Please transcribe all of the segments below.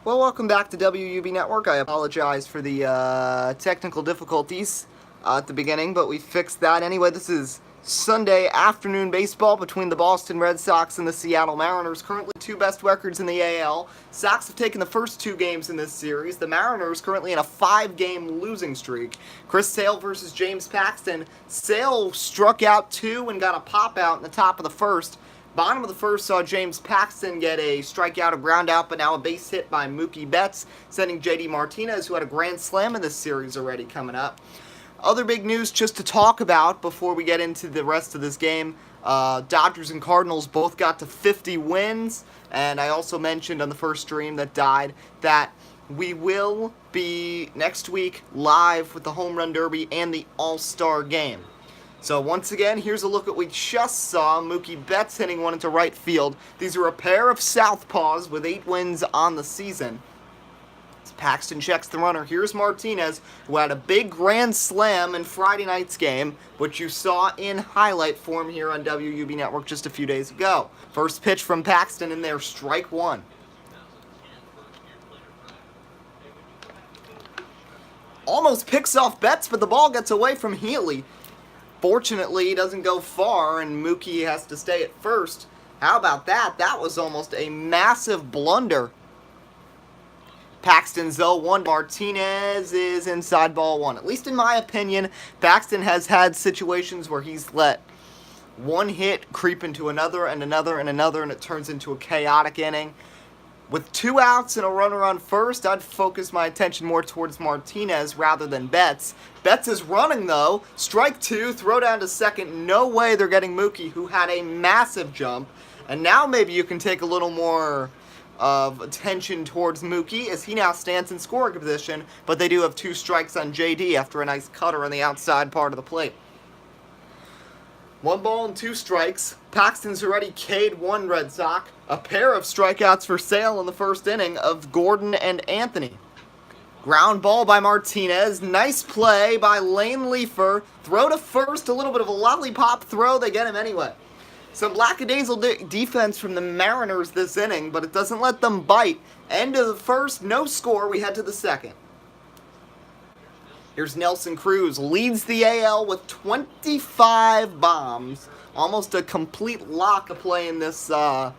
Well, welcome back to WUB Network. I apologize for the technical difficulties at the beginning, but we fixed that. Anyway, this is Sunday afternoon baseball between the Boston Red Sox and the Seattle Mariners. Currently two best records in the AL. Sox have taken the first two games in this series. The Mariners currently in a 5-game losing streak. Chris Sale versus James Paxton. Sale struck out two and got a pop out in the top of the first. Bottom of the first saw James Paxton get a strikeout, a ground out, but now a base hit by Mookie Betts, sending J.D. Martinez, who had a grand slam in this series already, coming up. Other big news just to talk about before we get into the rest of this game. Dodgers and Cardinals both got to 50 wins, and I also mentioned on the first stream that died that we will be next week live with the Home Run Derby and the All-Star Game. So once again, here's a look at what we just saw. Mookie Betts hitting one into right field. These are a pair of southpaws with 8 wins on the season. As Paxton checks the runner, here's Martinez, who had a big grand slam in Friday night's game, which you saw in highlight form here on WUB Network just a few days ago. First pitch from Paxton in there, strike one. Almost picks off Betts, but the ball gets away from Healy. Fortunately, he doesn't go far, and Mookie has to stay at first. How about that? That was almost a massive blunder. Paxton's 0-1. Martinez is inside ball one. At least in my opinion, Paxton has had situations where he's let one hit creep into another and another and another, and it turns into a chaotic inning. With 2 outs and a runner on first, I'd focus my attention more towards Martinez rather than Betts. Betts is running, though. Strike two, throw down to second. No way they're getting Mookie, who had a massive jump. And now maybe you can take a little more of attention towards Mookie as he now stands in scoring position, but they do have 2 strikes on JD after a nice cutter on the outside part of the plate. 1 ball and 2 strikes. Paxton's already K'd 1 Red Sox. A pair of strikeouts for Sale in the first inning of Gordon and Anthony. Ground ball by Martinez. Nice play by Lane Leifer. Throw to first. A little bit of a lollipop throw. They get him anyway. Some lackadaisical defense from the Mariners this inning, but it doesn't let them bite. End of the first. No score. We head to the second. Here's Nelson Cruz, leads the AL with 25 bombs. Almost a complete lock of play in this, in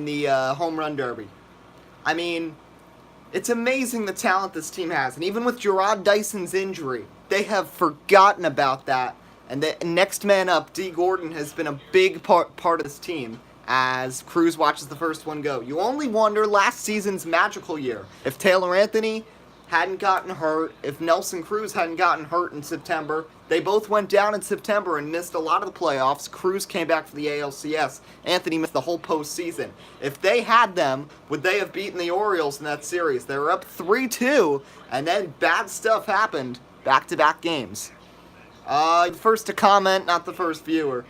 the Home Run Derby. I mean, it's amazing the talent this team has. And even with Jarrod Dyson's injury, they have forgotten about that. And the next man up, D. Gordon, has been a big part of this team as Cruz watches the first one go. You only wonder last season's magical year. If Taylor Anthony hadn't gotten hurt, if Nelson Cruz hadn't gotten hurt in September, they both went down in September and missed a lot of the playoffs. Cruz came back for the ALCS. Anthony missed the whole postseason. If they had them, would they have beaten the Orioles in that series? They were up 3-2, and then bad stuff happened. Back-to-back games. First to comment, not the first viewer.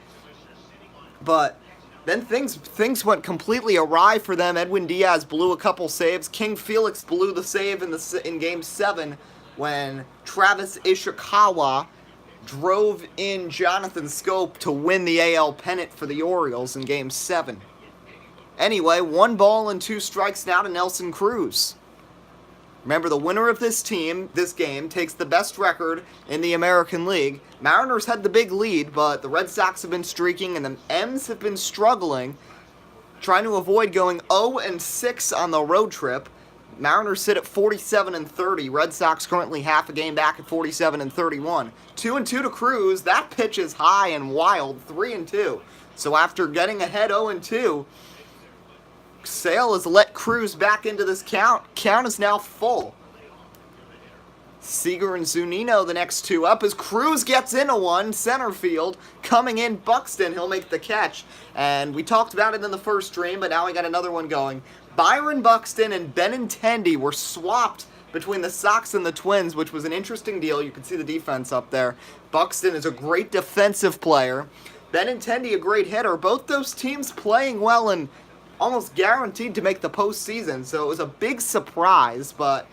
But then things went completely awry for them. Edwin Diaz blew a couple saves. King Felix blew the save in Game 7 when Travis Ishikawa drove in Jonathan Scope to win the AL pennant for the Orioles in Game 7. Anyway, 1 ball and 2 strikes now to Nelson Cruz. Remember, the winner of this game takes the best record in the American League. Mariners had the big lead, but the Red Sox have been streaking and the M's have been struggling, trying to avoid going 0-6 on the road trip. Mariners sit at 47-30. Red Sox currently half a game back at 47-31. 2-2 to Cruz. That pitch is high and wild. 3-2. So after getting ahead 0-2, Sale has let Cruz back into this count. Count is now full. Seager and Zunino, the next 2 up, as Cruz gets into one, center field. Coming in, Buxton, he'll make the catch. And we talked about it in the first stream, but now we got another one going. Byron Buxton and Benintendi were swapped between the Sox and the Twins, which was an interesting deal. You can see the defense up there. Buxton is a great defensive player. Benintendi, a great hitter. Both those teams playing well and almost guaranteed to make the postseason, so it was a big surprise, but,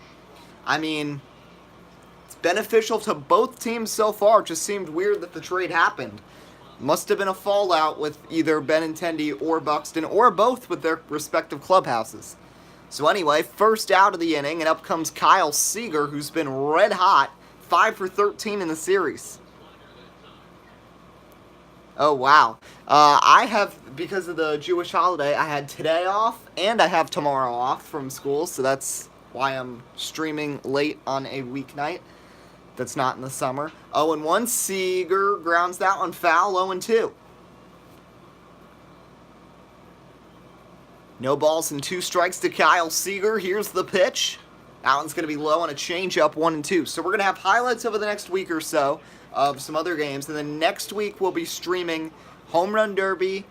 I mean, it's beneficial to both teams so far. It just seemed weird that the trade happened. Must have been a fallout with either Benintendi or Buxton, or both with their respective clubhouses. So anyway, first out of the inning, and up comes Kyle Seager, who's been red hot, 5 for 13 in the series. Oh, wow. I have, because of the Jewish holiday, I had today off, and I have tomorrow off from school, so that's why I'm streaming late on a weeknight that's not in the summer. 0-1, Seager grounds that one foul, 0-2. No balls and 2 strikes to Kyle Seager. Here's the pitch. That one's going to be low on a changeup, 1-2. So we're going to have highlights over the next week or so of some other games. And then next week we'll be streaming Home Run Derby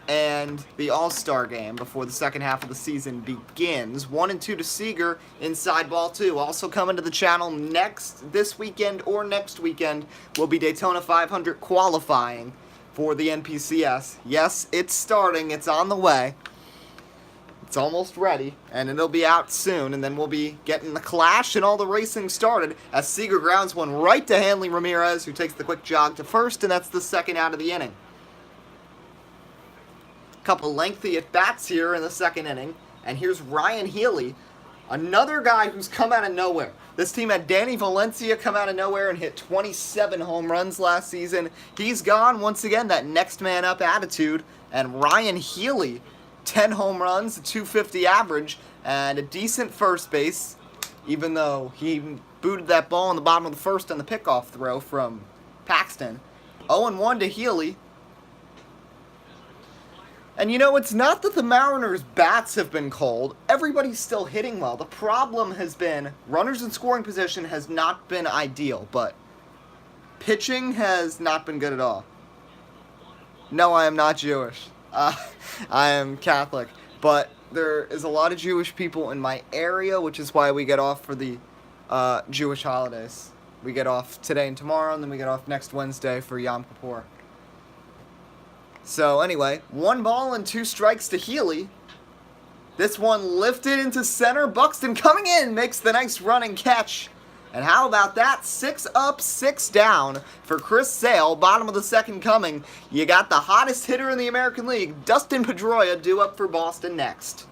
and the All-Star Game before the second half of the season begins. 1-2 to Seager, inside ball 2. Also coming to the channel this weekend or next weekend will be Daytona 500 qualifying for the NPCS. Yes, it's starting. It's on the way. It's almost ready, and it'll be out soon, and then we'll be getting the clash and all the racing started as Seager grounds one right to Hanley Ramirez, who takes the quick jog to first, and that's the second out of the inning. Couple lengthy at-bats here in the second inning, and here's Ryan Healy, another guy who's come out of nowhere. This team had Danny Valencia come out of nowhere and hit 27 home runs last season. He's gone, once again, that next man up attitude, and Ryan Healy, 10 home runs, a 250 average, and a decent first base, even though he booted that ball in the bottom of the first on the pickoff throw from Paxton. 0-1 to Healy. And you know, it's not that the Mariners' bats have been cold. Everybody's still hitting well. The problem has been runners in scoring position has not been ideal, but pitching has not been good at all. No, I am not Jewish. I am Catholic, but there is a lot of Jewish people in my area, which is why we get off for the Jewish holidays. We get off today and tomorrow, and then we get off next Wednesday for Yom Kippur. So anyway, 1 ball and 2 strikes to Healy. This one lifted into center. Buxton coming in, makes the nice running catch. And how about that? 6 up, 6 down for Chris Sale. Bottom of the second coming. You got the hottest hitter in the American League, Dustin Pedroia, due up for Boston next.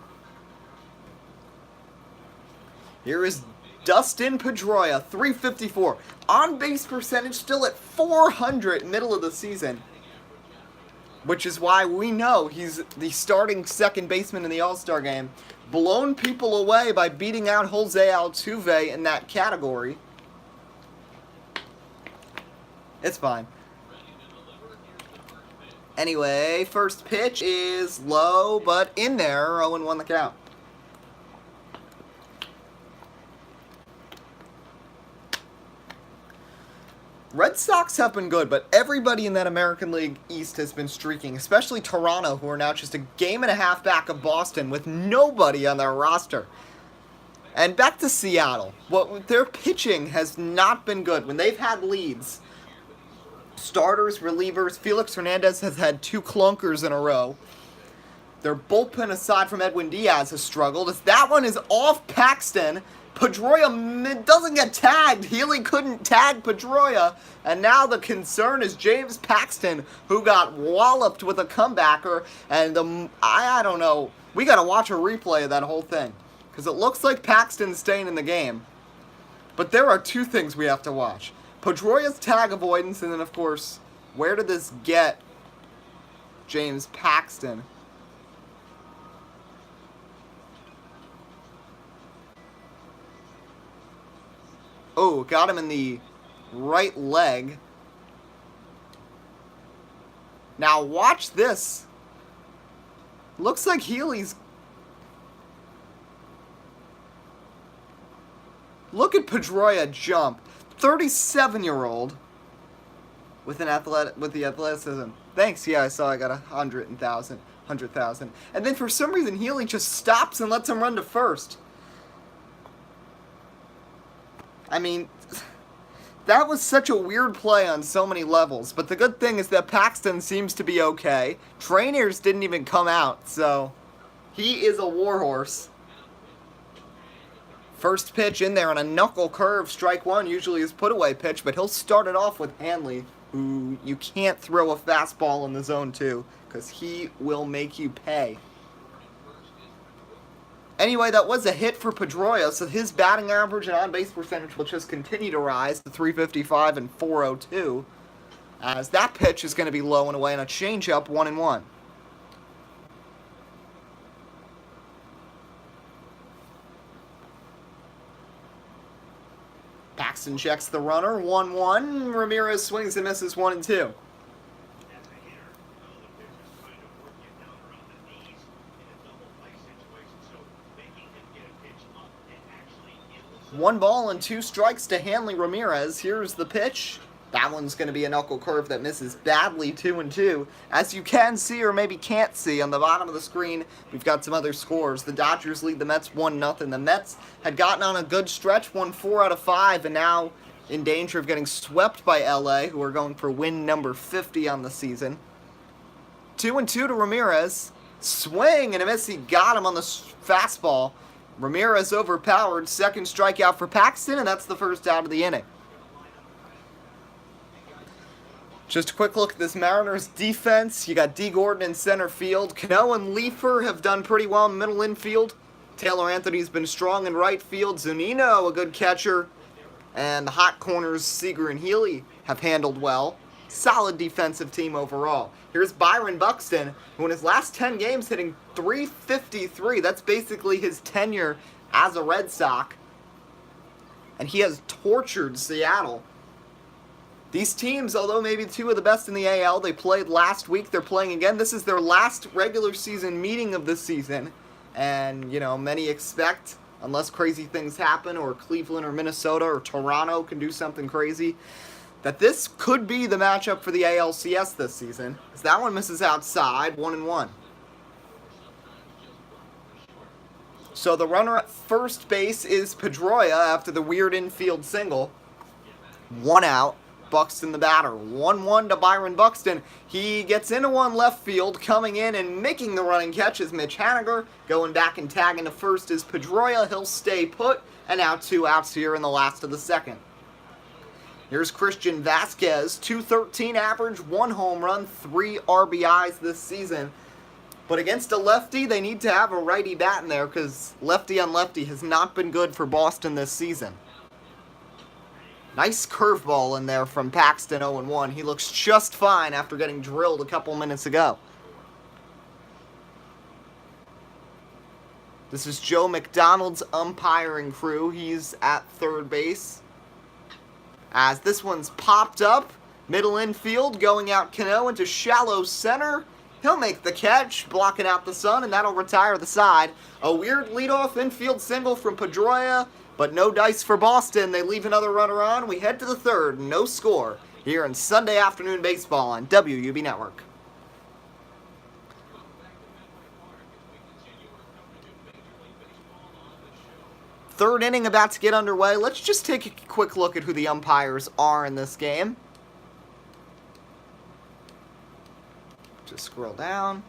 Here is Dustin Pedroia, 354. On-base percentage still at 400 middle of the season. Which is why we know he's the starting second baseman in the All-Star game. Blown people away by beating out Jose Altuve in that category. It's fine. Anyway, first pitch is low, but in there. 0-1 the count. Red Sox have been good, but everybody in that American League East has been streaking, especially Toronto, who are now just a game and a half back of Boston with nobody on their roster. And back to Seattle. Their pitching has not been good. When they've had leads, starters, relievers, Felix Hernandez has had 2 clunkers in a row. Their bullpen, aside from Edwin Diaz, has struggled. As that one is off Paxton, Pedroia doesn't get tagged. Healy couldn't tag Pedroia. And now the concern is James Paxton, who got walloped with a comebacker. And I don't know. We got to watch a replay of that whole thing, because it looks like Paxton's staying in the game. But there are 2 things we have to watch. Pedroia's tag avoidance, and then, of course, where did this get James Paxton? Oh, got him in the right leg. Now watch this. Looks like Healy's... Look at Pedroia jump. 37-year-old with the athleticism. Thanks, yeah, I saw I got 100,000. And then for some reason Healy just stops and lets him run to first. I mean, that was such a weird play on so many levels. But the good thing is that Paxton seems to be okay. Trainers didn't even come out, so he is a warhorse. First pitch in there on a knuckle curve, strike 1, usually his put-away pitch, but he'll start it off with Hanley, who you can't throw a fastball in the zone to, because he will make you pay. Anyway, that was a hit for Pedroia, so his batting average and on-base percentage will just continue to rise to 355 and 402, as that pitch is going to be low and away on a changeup, 1-1. Paxton checks the runner, 1-1. Ramirez swings and misses 1-2. One ball and 2 strikes to Hanley Ramirez. Here's the pitch. That one's going to be a knuckle curve that misses badly, 2-2. As you can see, or maybe can't see, on the bottom of the screen, we've got some other scores. The Dodgers lead the Mets 1-0. The Mets had gotten on a good stretch, won 4 out of 5, and now in danger of getting swept by LA, who are going for win number 50 on the season. 2-2 to Ramirez. Swing and a miss. He got him on the fastball. Ramirez overpowered. Second strikeout for Paxton, and that's the first out of the inning. Just a quick look at this Mariners defense. You got D. Gordon in center field. Cano and Leifer have done pretty well in middle infield. Taylor Anthony's been strong in right field. Zunino, a good catcher. And the hot corners, Seager and Healy, have handled well. Solid defensive team overall. Here's Byron Buxton, who in his last 10 games hitting .353. That's basically his tenure as a Red Sox. And he has tortured Seattle. These teams, although maybe 2 of the best in the AL, they played last week. They're playing again. This is their last regular season meeting of the season. And, you know, many expect, unless crazy things happen, or Cleveland or Minnesota or Toronto can do something crazy, that this could be the matchup for the ALCS this season, as that one misses outside, 1-1. So the runner at first base is Pedroia after the weird infield single. 1 out, Buxton the batter. 1-1 to Byron Buxton. He gets into one left field, coming in and making the running catch is Mitch Haniger. Going back and tagging to first is Pedroia. He'll stay put, and now 2 outs here in the last of the second. Here's Christian Vasquez, .213 average, 1 home run, 3 RBIs this season. But against a lefty, they need to have a righty bat in there because lefty on lefty has not been good for Boston this season. Nice curveball in there from Paxton, 0-1. He looks just fine after getting drilled a couple minutes ago. This is Joe McDonald's umpiring crew. He's at third base. As this one's popped up, middle infield, going out Cano into shallow center. He'll make the catch, blocking out the sun, and that'll retire the side. A weird leadoff infield single from Pedroia, but no dice for Boston. They leave another runner on. We head to the third, no score, here in Sunday Afternoon Baseball on WUB Network. Third inning about to get underway. Let's just take a quick look at who the umpires are in this game. Just scroll down.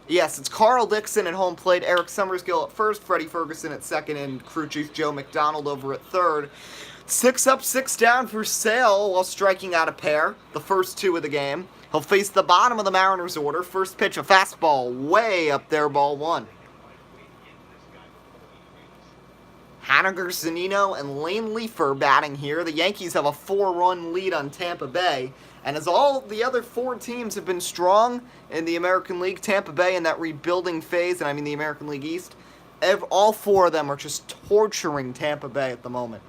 Yes, it's Carl Dixon at home plate, Eric Summersgill at first, Freddie Ferguson at second, and crew chief Joe McDonald over at third. 6 up, 6 down for Sale while striking out a pair, the first 2 of the game. He'll face the bottom of the Mariners order. First pitch, a fastball way up there, ball 1. Haniger, Zunino, and Lane Leifer batting here. The Yankees have a 4-run lead on Tampa Bay. And as all the other 4 teams have been strong in the American League, Tampa Bay in that rebuilding phase, and I mean the American League East, all 4 of them are just torturing Tampa Bay at the moment.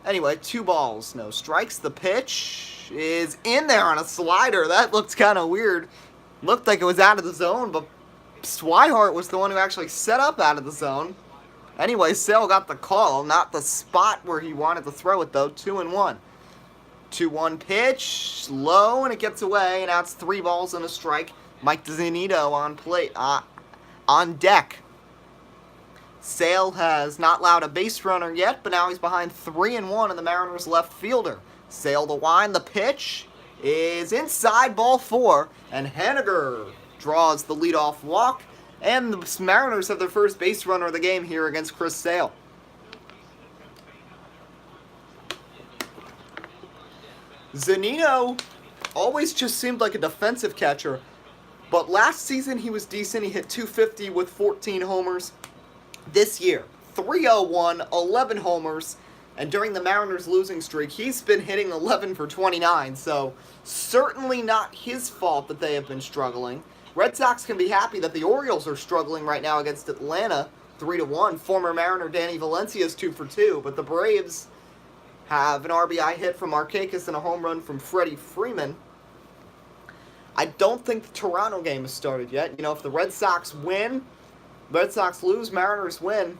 Anyway, 2 balls, no strikes. The pitch is in there on a slider. That looked kind of weird. Looked like it was out of the zone, but Swihart was the one who actually set up out of the zone. Anyway, Sale got the call, not the spot where he wanted to throw it, though. 2-1. 2-1 pitch, low, and it gets away, and now it's 3 balls and a strike. Mike Zunino on deck. Sale has not allowed a base runner yet, but now he's behind 3-1 in the Mariners' left fielder. Sale to wind, the pitch is inside, ball 4, and Haniger draws the leadoff walk. And the Mariners have their first base runner of the game here against Chris Sale. Zunino always just seemed like a defensive catcher, but last season he was decent. He hit .250 with 14 homers. this year. 301, 11 homers, and during the Mariners' losing streak, he's been hitting 11 for 29, so certainly not his fault that they have been struggling. Red Sox can be happy that the Orioles are struggling right now against Atlanta, 3-1. Former Mariner Danny Valencia is 2 for 2, but the Braves have an RBI hit from Markakis and a home run from Freddie Freeman. I don't think the Toronto game has started yet. You know, if the Red Sox win, Red Sox lose, Mariners win,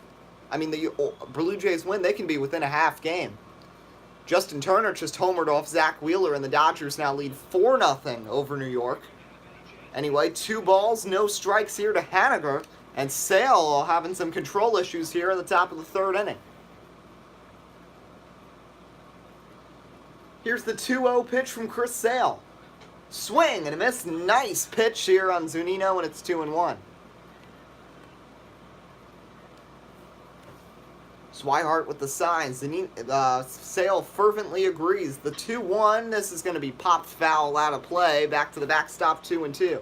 the Blue Jays win, they can be within a half game. Justin Turner just homered off Zach Wheeler, and the Dodgers now lead 4-0 over New York. Anyway, 2 balls, no strikes here to Haniger, and Sale having some control issues here at the top of the 3rd inning. Here's the 2-0 pitch from Chris Sale. Swing and a miss. Nice pitch here on Zunino, and it's 2-1. Swihart with the sign. Sale fervently agrees. The 2-1. This is going to be popped foul out of play. Back to the backstop, 2-2.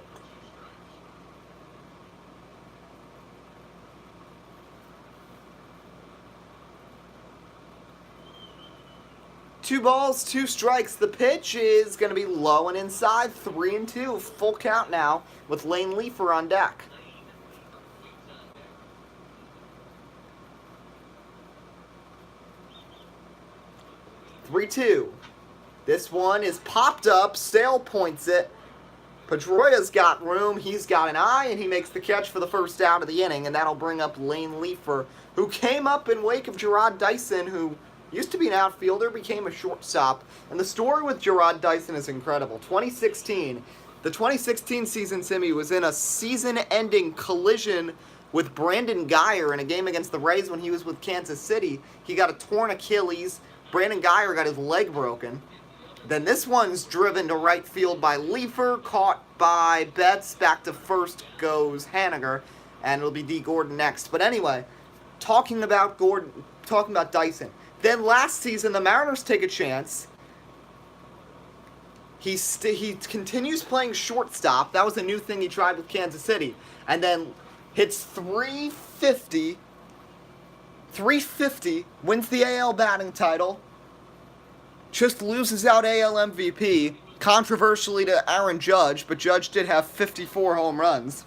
Two balls, 2 strikes. The pitch is going to be low and inside. 3-2. Full count now with Lane Leefer on deck. This one is popped up. Sale points it. Pedroia's got room. He's got an eye, and he makes the catch for the first out of the inning, and that'll bring up Lane Leefer, who came up in wake of Jarrod Dyson, who used to be an outfielder, became a shortstop. And the story with Jarrod Dyson is incredible. The 2016 season, Simi, was in a season-ending collision with Brandon Guyer in a game against the Rays when he was with Kansas City. He got a torn Achilles. Brandon Guyer got his leg broken. Then this one's driven to right field by Leefer, caught by Betts. Back to first goes Haniger, and it'll be D. Gordon next. But anyway, talking about Dyson. Then last season, the Mariners take a chance. He continues playing shortstop. That was a new thing he tried with Kansas City. And then hits 350, wins the AL batting title, just loses out AL MVP, controversially to Aaron Judge, but Judge did have 54 home runs.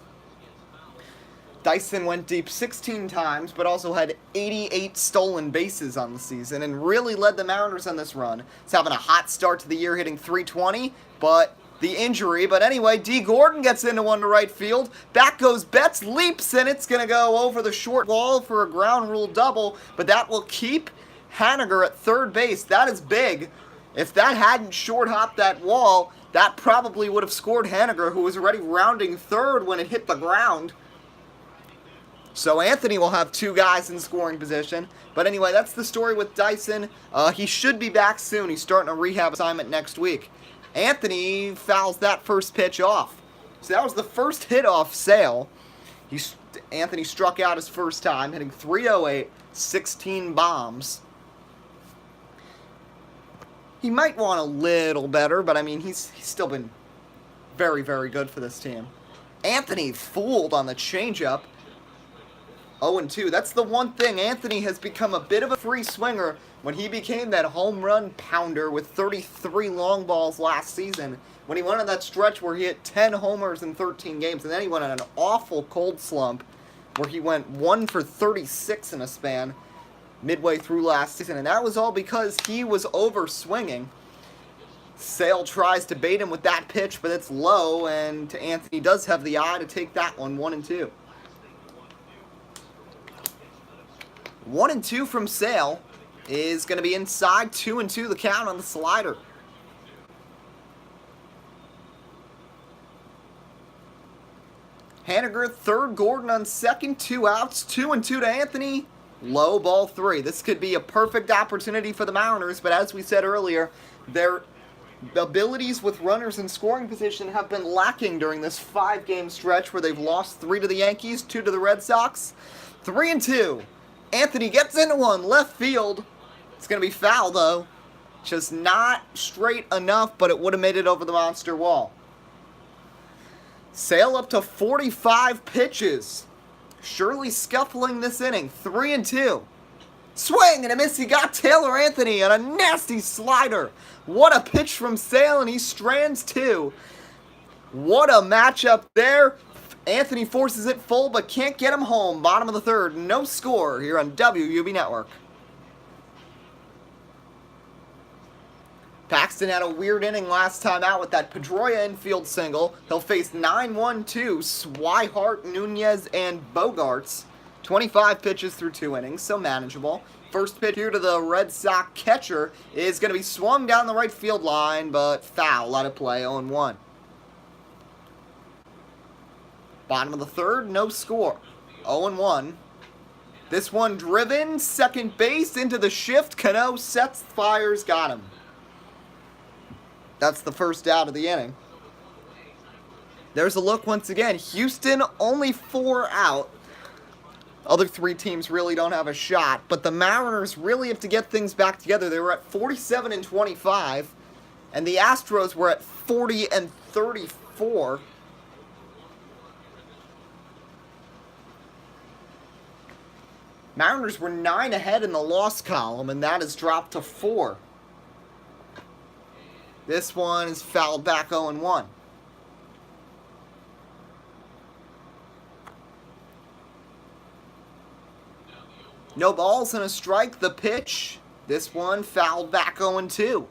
Dyson went deep 16 times, but also had 88 stolen bases on the season and really led the Mariners on this run. He's having a hot start to the year, hitting 320, but the injury. But anyway, D. Gordon gets into one to right field. Back goes Betts, leaps, and it's going to go over the short wall for a ground rule double, but that will keep Haniger at third base. That is big. If that hadn't short hopped that wall, that probably would have scored Haniger, who was already rounding third when it hit the ground. So Anthony will have 2 guys in scoring position. But anyway, that's the story with Dyson. He should be back soon. He's starting a rehab assignment next week. Anthony fouls that first pitch off. So that was the first hit off Sale. Anthony struck out his first time, hitting 308, 16 bombs. He might want a little better, but he's still been very, very good for this team. Anthony fooled on the changeup. 0-2. That's the one thing. Anthony has become a bit of a free swinger when he became that home run pounder with 33 long balls last season. When he went on that stretch where he hit 10 homers in 13 games, and then he went on an awful cold slump where he went 1 for 36 in a span midway through last season, and that was all because he was over swinging. Sale tries to bait him with that pitch, but it's low, and Anthony does have the eye to take that one, 1-2. 1-2 from Sale is going to be inside. 2-2 the count on the slider. Haniger third, Gordon on second, 2 outs, 2-2 to Anthony. Low, ball 3. This could be a perfect opportunity for the Mariners, but as we said earlier, their abilities with runners in scoring position have been lacking during this 5-game stretch where they've lost 3 to the Yankees, 2 to the Red Sox. 3-2. Anthony gets into one, left field. It's going to be foul, though. Just not straight enough, but it would have made it over the monster wall. Sale up to 45 pitches. surely scuffling this inning. 3-2. Swing and a miss. He got Taylor Anthony on a nasty slider. What a pitch from Sale, and he strands two. What a matchup there. Anthony forces it full, but can't get him home. Bottom of the third, no score here on WUB Network. Paxton had a weird inning last time out with that Pedroia infield single. He'll face 9-1-2 Swihart, Nunez, and Bogarts. 25 pitches through 2 innings, so manageable. First pitch here to the Red Sox catcher is going to be swung down the right field line, but foul. Let it play, 0-1. Bottom of the third, no score. 0-1. This one driven, second base into the shift. Cano sets, fires, got him. That's the first out of the inning. There's a look once again. Houston only 4 out. Other 3 teams really don't have a shot, but the Mariners really have to get things back together. They were at 47-25, and the Astros were at 40-34. Mariners were 9 ahead in the loss column, and that has dropped to 4. This one is fouled back 0-1. No balls and a strike. The pitch. This one fouled back 0-2.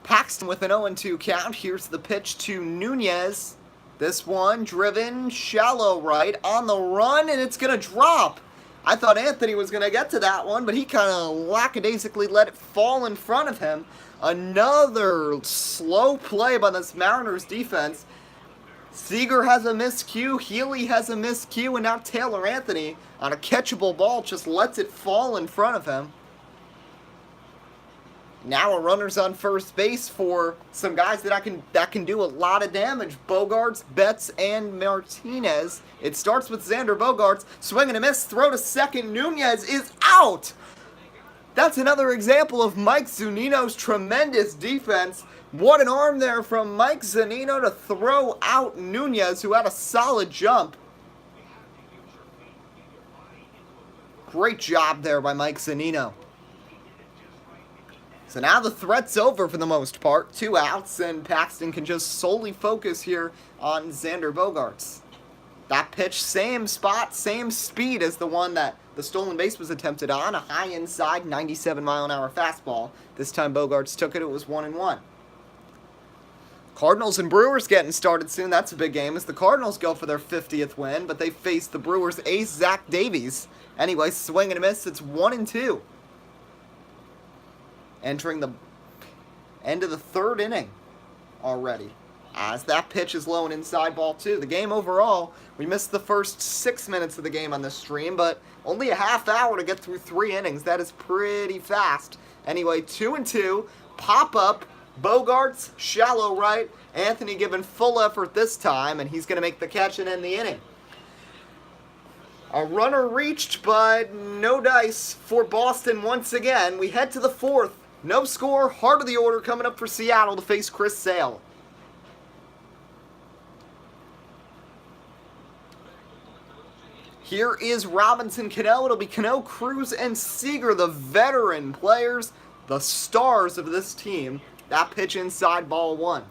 Paxton with an 0-2 count. Here's the pitch to Nunez. This one driven shallow right on the run, and it's going to drop. I thought Anthony was going to get to that one, but he kind of lackadaisically let it fall in front of him. Another slow play by this Mariners defense. Seager has a miscue, Healy has a miscue, and now Taylor Anthony on a catchable ball just lets it fall in front of him. Now a runner's on first base for some guys that can do a lot of damage. Bogarts, Betts, and Martinez. It starts with Xander Bogarts. Swing and a miss. Throw to second. Nunez is out. That's another example of Mike Zunino's tremendous defense. What an arm there from Mike Zunino to throw out Nunez, who had a solid jump. Great job there by Mike Zunino. So now the threat's over for the most part. 2 outs, and Paxton can just solely focus here on Xander Bogarts. That pitch, same spot, same speed as the one that the stolen base was attempted on. A high inside, 97-mile-an-hour fastball. This time Bogarts took it. It was 1-1. Cardinals and Brewers getting started soon. That's a big game as the Cardinals go for their 50th win, but they face the Brewers' ace, Zach Davies. Anyway, swing and a miss. It's 1-2. Entering the end of the third inning already. As that pitch is low and inside ball 2. The game overall, we missed the first 6 minutes of the game on this stream, but only a half hour to get through 3 innings. That is pretty fast. Anyway, 2-2. Pop up. Bogarts, shallow right. Anthony giving full effort this time, and he's going to make the catch and end the inning. A runner reached, but no dice for Boston once again. We head to the 4th. No score, heart of the order coming up for Seattle to face Chris Sale. Here is Robinson Cano. It'll be Cano, Cruz, and Seager, the veteran players, the stars of this team. That pitch inside ball 1.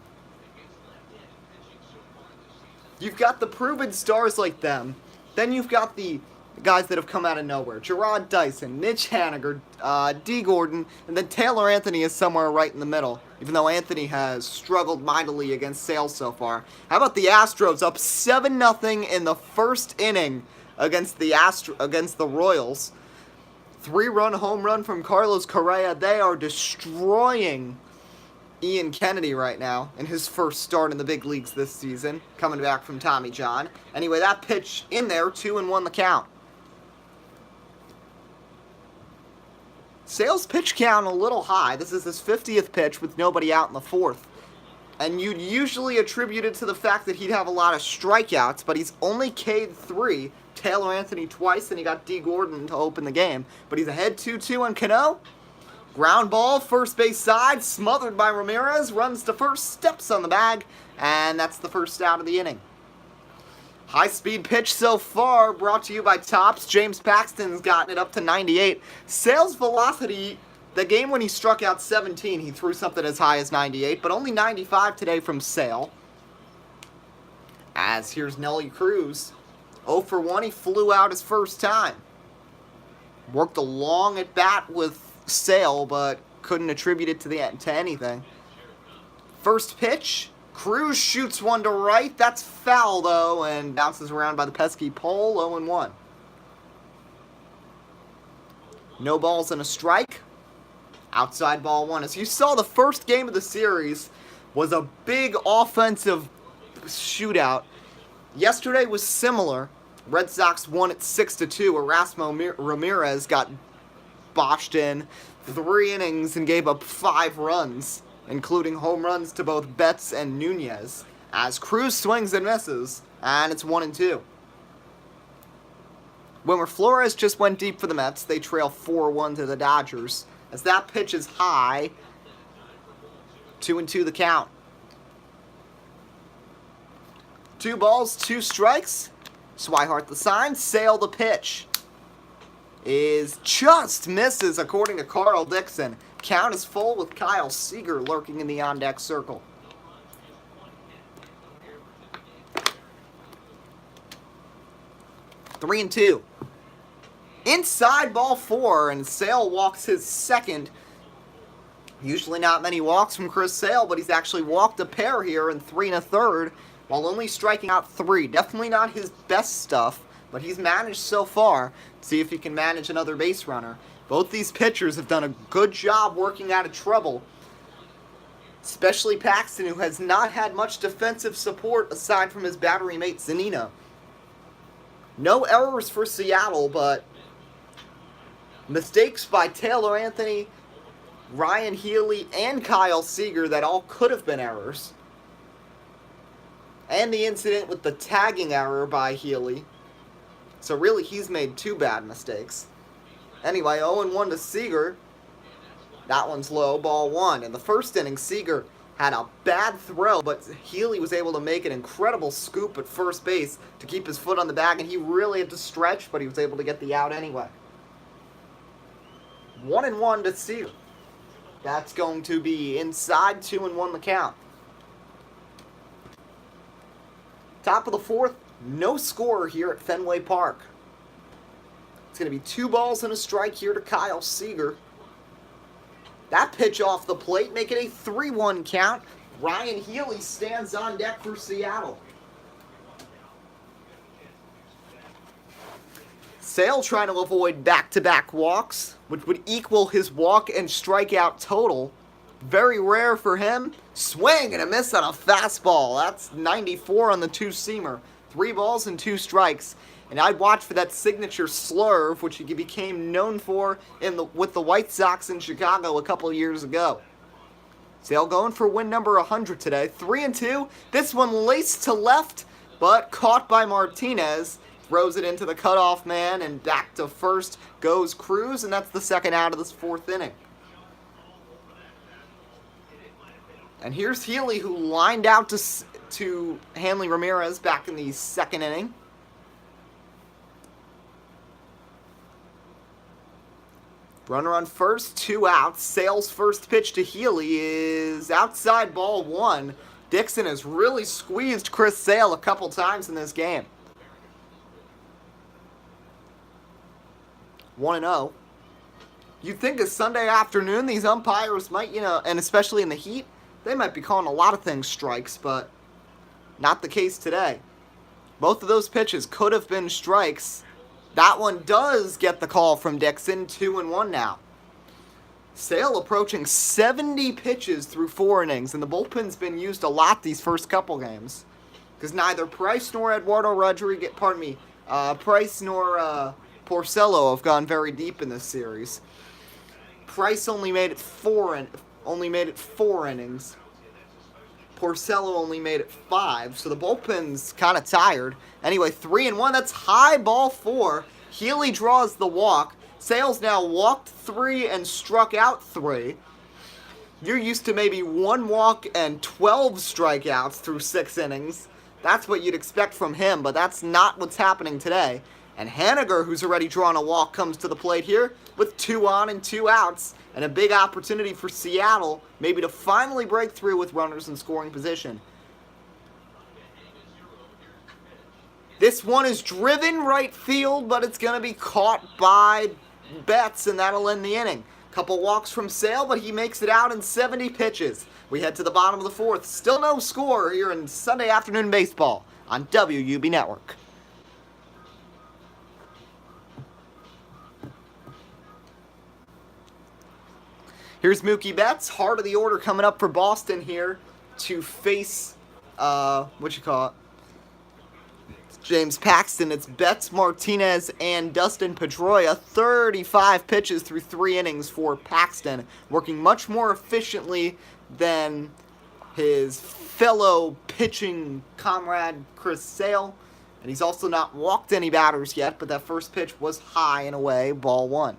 You've got the proven stars like them. Then you've got the guys that have come out of nowhere. Jarrod Dyson, Mitch Haniger, D. Gordon, and then Taylor Anthony is somewhere right in the middle, even though Anthony has struggled mightily against Sale so far. How about the Astros up 7-0 in the first inning against the Royals? 3-run home run from Carlos Correa. They are destroying Ian Kennedy right now in his first start in the big leagues this season, coming back from Tommy John. Anyway, that pitch in there, 2-1 the count. Sale's pitch count a little high. This is his 50th pitch with nobody out in the 4th. And you'd usually attribute it to the fact that he'd have a lot of strikeouts, but he's only K'd 3. Taylor Anthony twice, and he got D. Gordon to open the game. But he's ahead 2-2 on Cano. Ground ball, first base side, smothered by Ramirez, runs to first, steps on the bag, and that's the first out of the inning. High-speed pitch so far, brought to you by Topps. James Paxton's gotten it up to 98. Sale's velocity, the game when he struck out 17, he threw something as high as 98, but only 95 today from Sale. As here's Nelly Cruz. 0 for 1, he flew out his first time. Worked a long at bat with Sale, but couldn't attribute it to anything. First pitch. Cruz shoots one to right. That's foul, though, and bounces around by the pesky pole. 0-1. No balls and a strike. Outside ball one. As you saw, the first game of the series was a big offensive shootout. Yesterday was similar. Red Sox won at 6-2. Erasmo Ramirez got botched in 3 innings and gave up 5 runs, including home runs to both Betts and Nunez, as Cruz swings and misses, and it's 1-2. Wilmer Flores just went deep for the Mets. They trail 4-1 to the Dodgers. As that pitch is high, 2-2 the count. 2 balls, 2 strikes. Swihart the sign, Sale the pitch. Is just misses according to Carl Dixon. Count is full with Kyle Seager lurking in the on-deck circle. Three and 2. Inside ball 4, and Sale walks his second. Usually not many walks from Chris Sale, but he's actually walked a pair here in 3 1/3, while only striking out 3. Definitely not his best stuff, but he's managed so far. See if he can manage another base runner. Both these pitchers have done a good job working out of trouble, especially Paxton, who has not had much defensive support aside from his battery mate Zunino. No errors for Seattle, but mistakes by Taylor Anthony, Ryan Healy, and Kyle Seager that all could have been errors. And the incident with the tagging error by Healy. So really, he's made 2 bad mistakes. Anyway, 0-1 to Seager. That one's low, ball 1. In the first inning, Seager had a bad throw, but Healy was able to make an incredible scoop at first base to keep his foot on the bag, and he really had to stretch, but he was able to get the out anyway. 1-1 to Seager. That's going to be inside, 2-1 the count. Top of the 4th, no score here at Fenway Park. It's going to be 2 balls and a strike here to Kyle Seager. That pitch off the plate, make it a 3-1 count. Ryan Healy stands on deck for Seattle. Sale trying to avoid back-to-back walks, which would equal his walk and strikeout total. Very rare for him. Swing and a miss on a fastball. That's 94 on the 2-seamer. 3 balls and 2 strikes. And I'd watch for that signature slurve, which he became known for with the White Sox in Chicago a couple years ago. Sale going for win number 100 today. 3-2. This one laced to left, but caught by Martinez. Throws it into the cutoff man, and back to first goes Cruz, and that's the second out of this 4th inning. And here's Healy, who lined out to Hanley Ramirez back in the 2nd inning. Runner on first, 2 outs. Sale's first pitch to Healy is outside ball 1. Dixon has really squeezed Chris Sale a couple times in this game. 1-0. You'd think a Sunday afternoon, these umpires might, and especially in the heat, they might be calling a lot of things strikes, but not the case today. Both of those pitches could have been strikes. That one does get the call from Dixon, 2-1 now. Sale approaching 70 pitches through 4 innings, and the bullpen's been used a lot these first couple games. Because neither Price nor Eduardo Rodriguez, Price nor Porcello have gone very deep in this series. Price only made it 4 innings. Porcello only made it 5, so the bullpen's kind of tired. Anyway, 3-1, that's high ball 4. Healy draws the walk. Sale's now walked 3 and struck out 3. You're used to maybe 1 walk and 12 strikeouts through 6 innings. That's what you'd expect from him, but that's not what's happening today. And Haniger, who's already drawn a walk, comes to the plate here with 2 on and 2 outs, and a big opportunity for Seattle maybe to finally break through with runners in scoring position. This one is driven right field, but it's going to be caught by Betts, and that'll end the inning. Couple walks from Sale, but he makes it out in 70 pitches. We head to the bottom of the 4th. Still no score here in Sunday afternoon baseball on WUB Network. Here's Mookie Betts, heart of the order coming up for Boston here to face, James Paxton. It's Betts, Martinez, and Dustin Pedroia. 35 pitches through 3 innings for Paxton, working much more efficiently than his fellow pitching comrade Chris Sale. And he's also not walked any batters yet, but that first pitch was high and away, ball 1.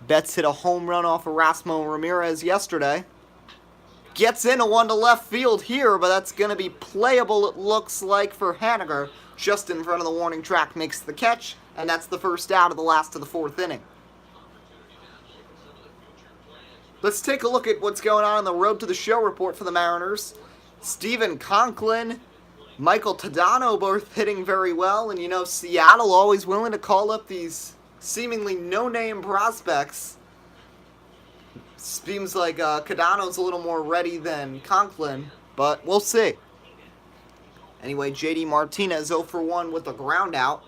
Betts hit a home run off Erasmo Ramirez yesterday. Gets in a 1 to left field here, but that's going to be playable, it looks like, for Haniger. Just in front of the warning track, makes the catch, and that's the first out of the last of the 4th inning. Let's take a look at what's going on the Road to the Show report for the Mariners. Steven Conklin, Michael Tadano both hitting very well, and you know, Seattle always willing to call up these seemingly no-name prospects. Seems like Cadano's a little more ready than Conklin, but we'll see. Anyway, J.D. Martinez 0 for 1 with a ground out.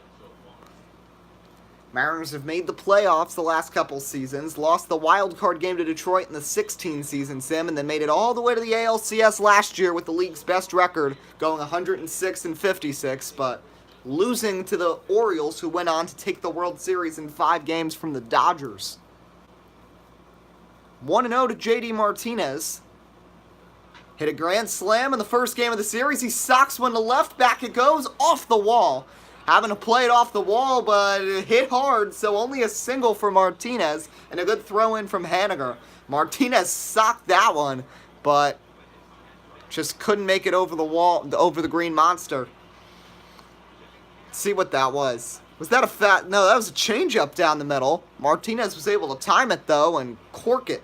Mariners have made the playoffs the last couple seasons, lost the wild card game to Detroit in the 16 season, Sim, and then made it all the way to the ALCS last year with the league's best record, going 106 and 56, but losing to the Orioles, who went on to take the World Series in 5 games from the Dodgers. 1-0 to J.D. Martinez. Hit a grand slam in the first game of the series. He socks one to left. Back it goes. Off the wall. Having to play it off the wall, but it hit hard, so only a single for Martinez. And a good throw in from Haniger. Martinez socked that one, but just couldn't make it over the wall, over the green monster. Let's see what that was. Was that a no, that was a changeup down the middle. Martinez was able to time it, though, and cork it.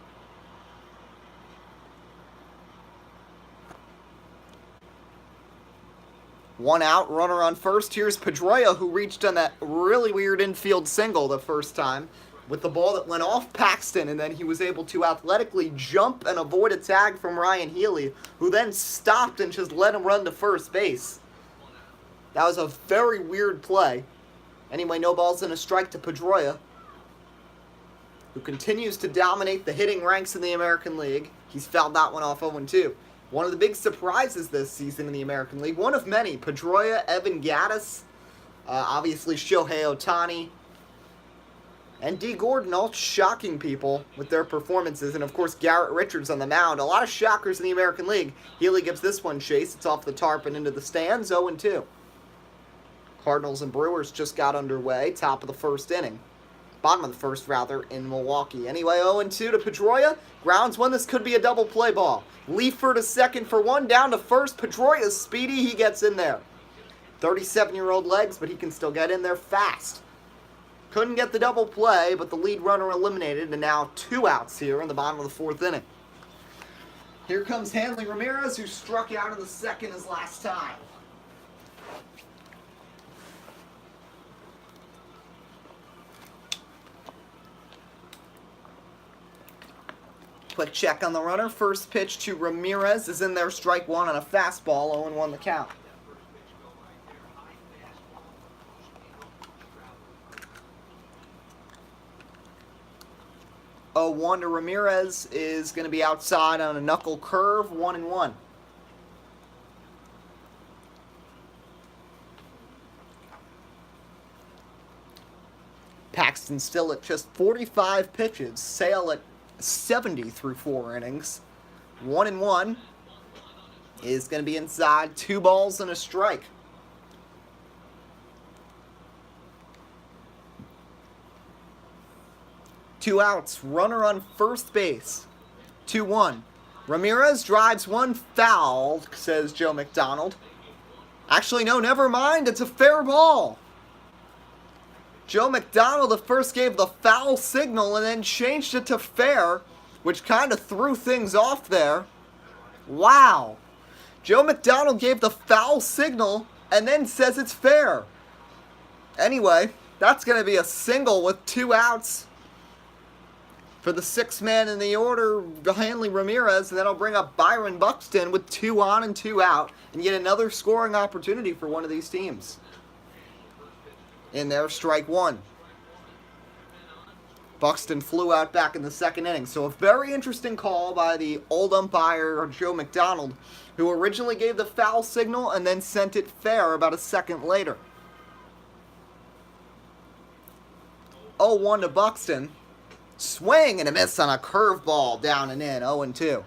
One out, runner on first. Here's Pedroia, who reached on that really weird infield single the first time with the ball that went off Paxton, and then he was able to athletically jump and avoid a tag from Ryan Healy, who then stopped and just let him run to first base. That was a very weird play. Anyway, no balls and a strike to Pedroia, who continues to dominate the hitting ranks in the American League. He's fouled that one off 0-2. One of the big surprises this season in the American League, one of many, Pedroia, Evan Gattis, obviously Shohei Ohtani, and D. Gordon, all shocking people with their performances, and of course Garrett Richards on the mound. A lot of shockers in the American League. Healy gives this one chase. It's off the tarp and into the stands, 0-2. Cardinals and Brewers just got underway, top of the first inning. Bottom of the first, rather, in Milwaukee. Anyway, 0-2 to Pedroia. Grounds one. This could be a double play ball. Leifer to second for one. Down to first. Pedroia's speedy. He gets in there. 37-year-old legs, but he can still get in there fast. Couldn't get the double play, but the lead runner eliminated, and now 2 outs here in the bottom of the 4th inning. Here comes Hanley Ramirez, who struck out in the 2nd his last time. Quick check on the runner. First pitch to Ramirez is in there, strike 1 on a fastball, 0-1 the count. Oh, 1 to Ramirez is going to be outside on a knuckle curve, 1-1. Paxton still at just 45 pitches. Sale at 70 through 4 innings. 1-1 is going to be inside. 2 balls and a strike. 2 outs, runner on first base. 2-1. Ramirez drives one foul, says Joe McDonald. Actually, no, never mind. It's a fair ball. Joe McDonald at first gave the foul signal and then changed it to fair, which kind of threw things off there. Wow. Joe McDonald gave the foul signal and then says it's fair. Anyway, that's going to be a single with 2 outs for the 6th man in the order, Hanley Ramirez, and then I'll bring up Byron Buxton with 2 on and 2 out, and yet another scoring opportunity for one of these teams. In there, strike 1. Buxton flew out back in the 2nd inning. So a very interesting call by the old umpire, Joe McDonald, who originally gave the foul signal and then sent it fair about a second later. 0-1 to Buxton. Swing and a miss on a curveball down and in. 0-2.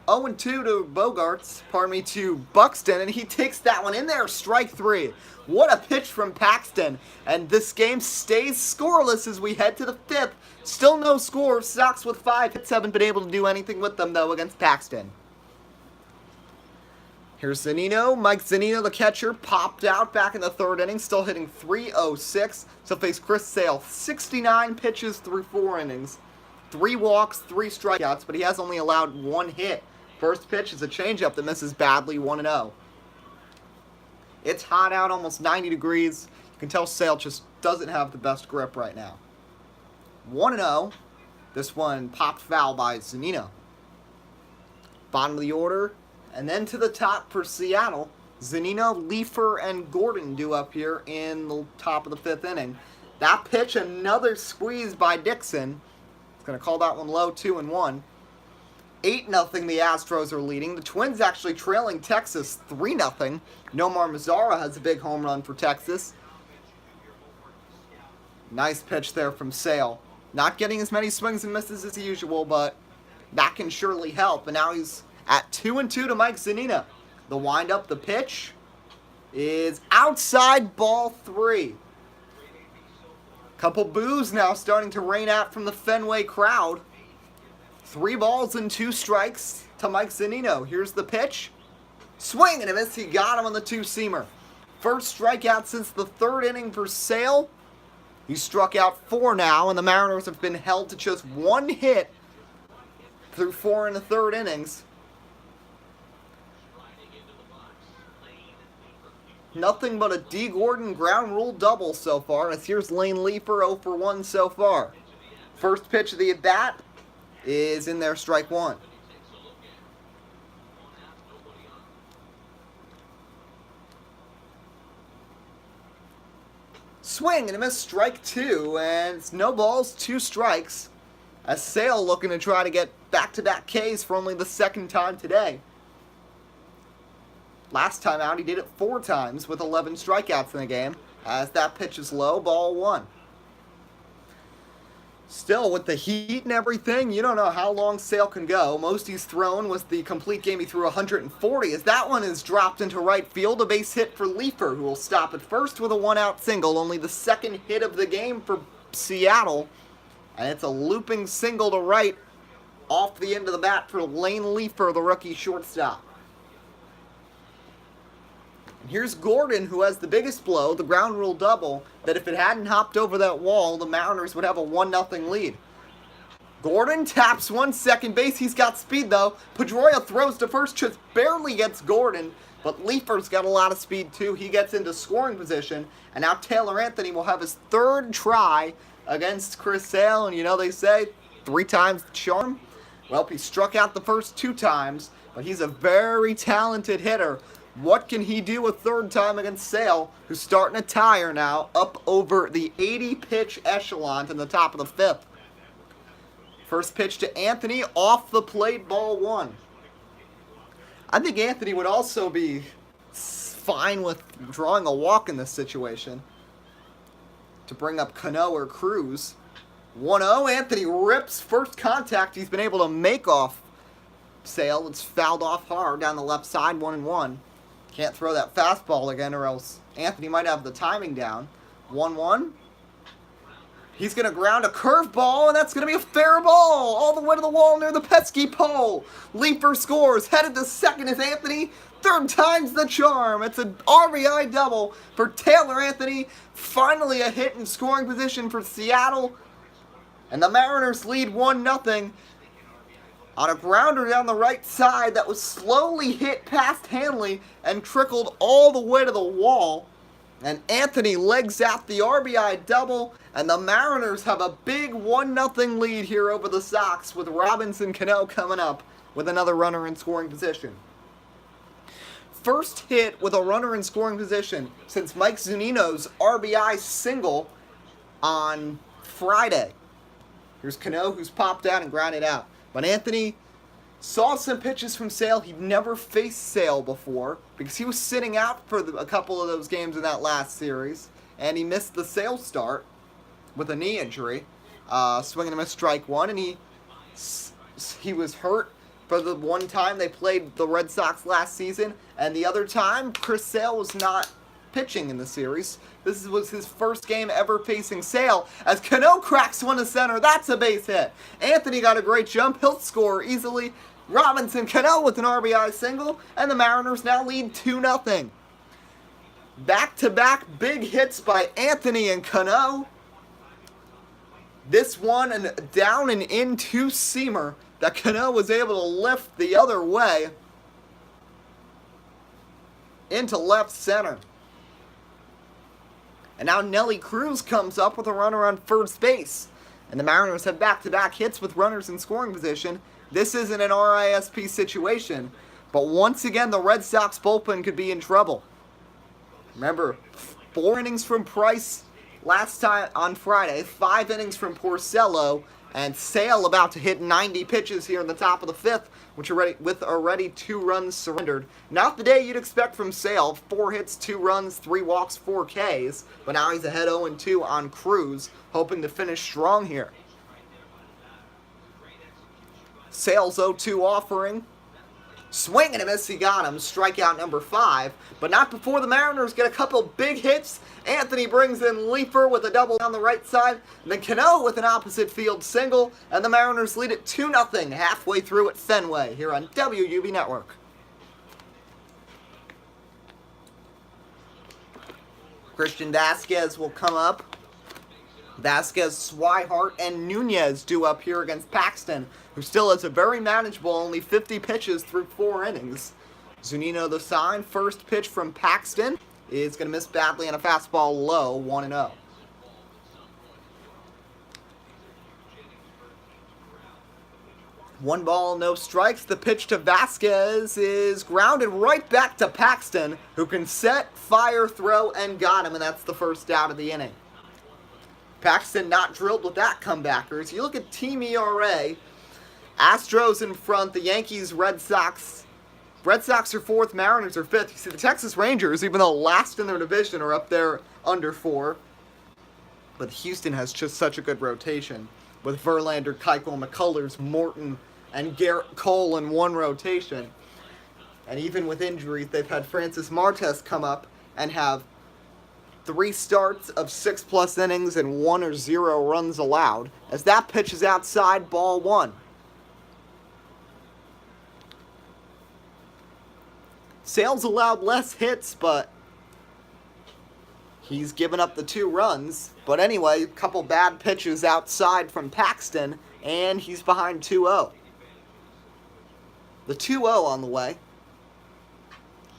0-2 to to Buxton, and he takes that one in there, strike 3. What a pitch from Paxton, and this game stays scoreless as we head to the 5th. Still no score, Sox with 5 hits, haven't been able to do anything with them, though, against Paxton. Here's Zunino. Mike Zunino, the catcher, popped out back in the 3rd inning, still hitting .306. So face Chris Sale, 69 pitches through 4 innings. 3 walks, 3 strikeouts, but he has only allowed 1 hit. First pitch is a changeup that misses badly, 1-0. It's hot out, almost 90 degrees. You can tell Sale just doesn't have the best grip right now. 1-0. This one popped foul by Zunino. Bottom of the order, and then to the top for Seattle. Zunino, Leifer, and Gordon due up here in the top of the 5th inning. That pitch, another squeeze by Dixon. Going to call that one low, 2-1. 8-0 the Astros are leading. The Twins actually trailing Texas 3-0. Nomar Mazara has a big home run for Texas. Nice pitch there from Sale. Not getting as many swings and misses as usual, but that can surely help. And now he's at 2-2 to Mike Zunino. The windup, the pitch is outside, ball 3. Couple boos now starting to rain out from the Fenway crowd. 3 balls and 2 strikes to Mike Zunino. Here's the pitch. Swing and a miss. He got him on the 2-seamer. First strikeout since the 3rd inning for Sale. He struck out 4 now, and the Mariners have been held to just 1 hit through 4 in the 3rd innings. Nothing but a D. Gordon ground rule double so far. And here's Lane Leifer, 0 for 1 so far. First pitch of the at-bat is in there, strike 1. Swing and a miss, strike 2, and it's no balls, 2 strikes. As Sale looking to try to get back-to-back Ks for only the 2nd time today. Last time out, he did it 4 times with 11 strikeouts in the game. As that pitch is low, ball 1. Still, with the heat and everything, you don't know how long Sale can go. Most he's thrown was the complete game he threw 140. As that one is dropped into right field, a base hit for Leifer, who will stop at first with a 1-out single. Only the 2nd hit of the game for Seattle. And it's a looping single to right off the end of the bat for Lane Leifer, the rookie shortstop. And here's Gordon, who has the biggest blow, the ground rule double, that if it hadn't hopped over that wall, the Mariners would have a 1-0 lead. Gordon taps one second base. He's got speed, though. Pedroia throws to first, just barely gets Gordon, but Leifer's got a lot of speed, too. He gets into scoring position, and now Taylor Anthony will have his 3rd try against Chris Sale, and you know they say 3 times the charm. Well, he struck out the first 2 times, but he's a very talented hitter. What can he do a 3rd time against Sale, who's starting to tire now, up over the 80-pitch echelon in the top of the 5th. First pitch to Anthony, off the plate, ball 1. I think Anthony would also be fine with drawing a walk in this situation to bring up Cano or Cruz. 1-0, Anthony rips first contact he's been able to make off Sale. It's fouled off hard down the left side, 1-1. Can't throw that fastball again, or else Anthony might have the timing down. 1-1. He's going to ground a curveball, and that's going to be a fair ball all the way to the wall near the pesky pole. Leaper scores. Headed to second is Anthony. Third time's the charm. It's an RBI double for Taylor Anthony. Finally a hit in scoring position for Seattle. And the Mariners lead 1-0 on a grounder down the right side that was slowly hit past Hanley and trickled all the way to the wall. And Anthony legs out the RBI double, and the Mariners have a big 1-0 lead here over the Sox, with Robinson Cano coming up with another runner in scoring position. First hit with a runner in scoring position since Mike Zunino's RBI single on Friday. Here's Cano, who's popped out and grounded out. But Anthony saw some pitches from Sale. He'd never faced Sale before because he was sitting out for a couple of those games in that last series, and he missed the Sale start with a knee injury, swinging and a miss, strike one, and he was hurt for the one time they played the Red Sox last season, and the other time Chris Sale was not pitching in the series. This was his first game ever facing Sale, as Cano cracks one to center. That's a base hit. Anthony got a great jump. He'll score easily. Robinson Cano with an RBI single, and the Mariners now lead 2-0. Back-to-back big hits by Anthony and Cano. This one and down and in two-seamer that Cano was able to lift the other way into left center. And now Nelly Cruz comes up with a runner on first base. And the Mariners have back-to-back hits with runners in scoring position. This isn't an RISP situation, but once again the Red Sox bullpen could be in trouble. Remember, 4 innings from Price last time on Friday, 5 innings from Porcello, and Sale about to hit 90 pitches here in the top of the 5th, with already 2 runs surrendered. Not the day you'd expect from Sale. 4 hits, 2 runs, 3 walks, 4 Ks, but now he's ahead 0-2 on Cruz, hoping to finish strong here. Sale's 0-2 offering. Swing and a miss, he got him. Strikeout number 5. But not before the Mariners get a couple big hits. Anthony brings in Leaper with a double down the right side. And then Cano with an opposite field single. And the Mariners lead it 2-0 halfway through at Fenway here on WUB Network. Christian Vasquez will come up. Vasquez, Swihart, and Nunez due up here against Paxton, who still has a very manageable only 50 pitches through 4 innings. Zunino the sign. First pitch from Paxton is going to miss badly on a fastball low, 1-0. One ball, no strikes. The pitch to Vasquez is grounded right back to Paxton, who can set, fire, throw, and got him, and that's the first out of the inning. Paxton not drilled with that comebackers. You look at team ERA, Astros in front, the Yankees, Red Sox. Red Sox are 4th, Mariners are 5th. You see the Texas Rangers, even though last in their division, are up there under 4. But Houston has just such a good rotation, with Verlander, Keuchel, McCullers, Morton, and Garrett Cole in one rotation. And even with injuries, they've had Francis Martes come up and have 3 starts of 6+ innings and 1 or 0 runs allowed, as that pitch is outside, ball 1. Sale's allowed less hits, but he's given up the 2 runs. But anyway, a couple bad pitches outside from Paxton, and he's behind 2-0. The 2-0 on the way.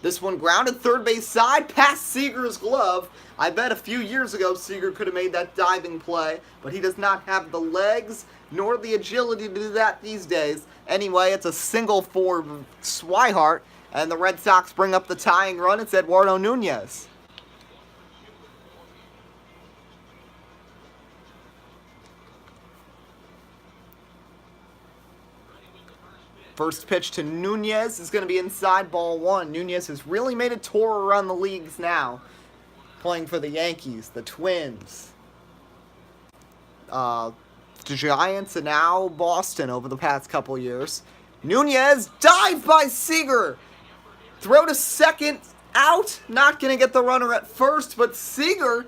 This one grounded third base side, past Seager's glove. I bet a few years ago Seager could have made that diving play, but he does not have the legs nor the agility to do that these days. Anyway, it's a single for Swihart, and the Red Sox bring up the tying run. It's Eduardo Nunez. First pitch to Nunez is going to be inside, ball 1. Nunez has really made a tour around the leagues now, playing for the Yankees, the Twins, the Giants, and now Boston over the past couple years. Nunez, dive by Seager. Throw to second, out. Not going to get the runner at first, but Seager,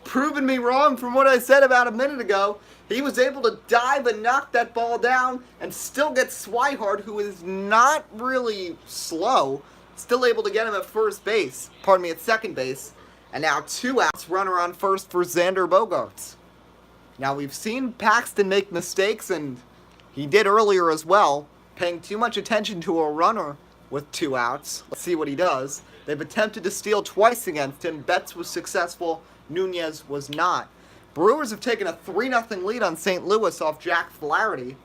proving me wrong from what I said about a minute ago, he was able to dive and knock that ball down and still get Swihart, who is not really slow, still able to get him at first base. Pardon me, at second base. And now 2 outs, runner on first for Xander Bogaerts. Now we've seen Paxton make mistakes, and he did earlier as well, paying too much attention to a runner with 2 outs. Let's see what he does. They've attempted to steal twice against him. Betts was successful. Nunez was not. Brewers have taken a 3-0 lead on St. Louis off Jack Flaherty.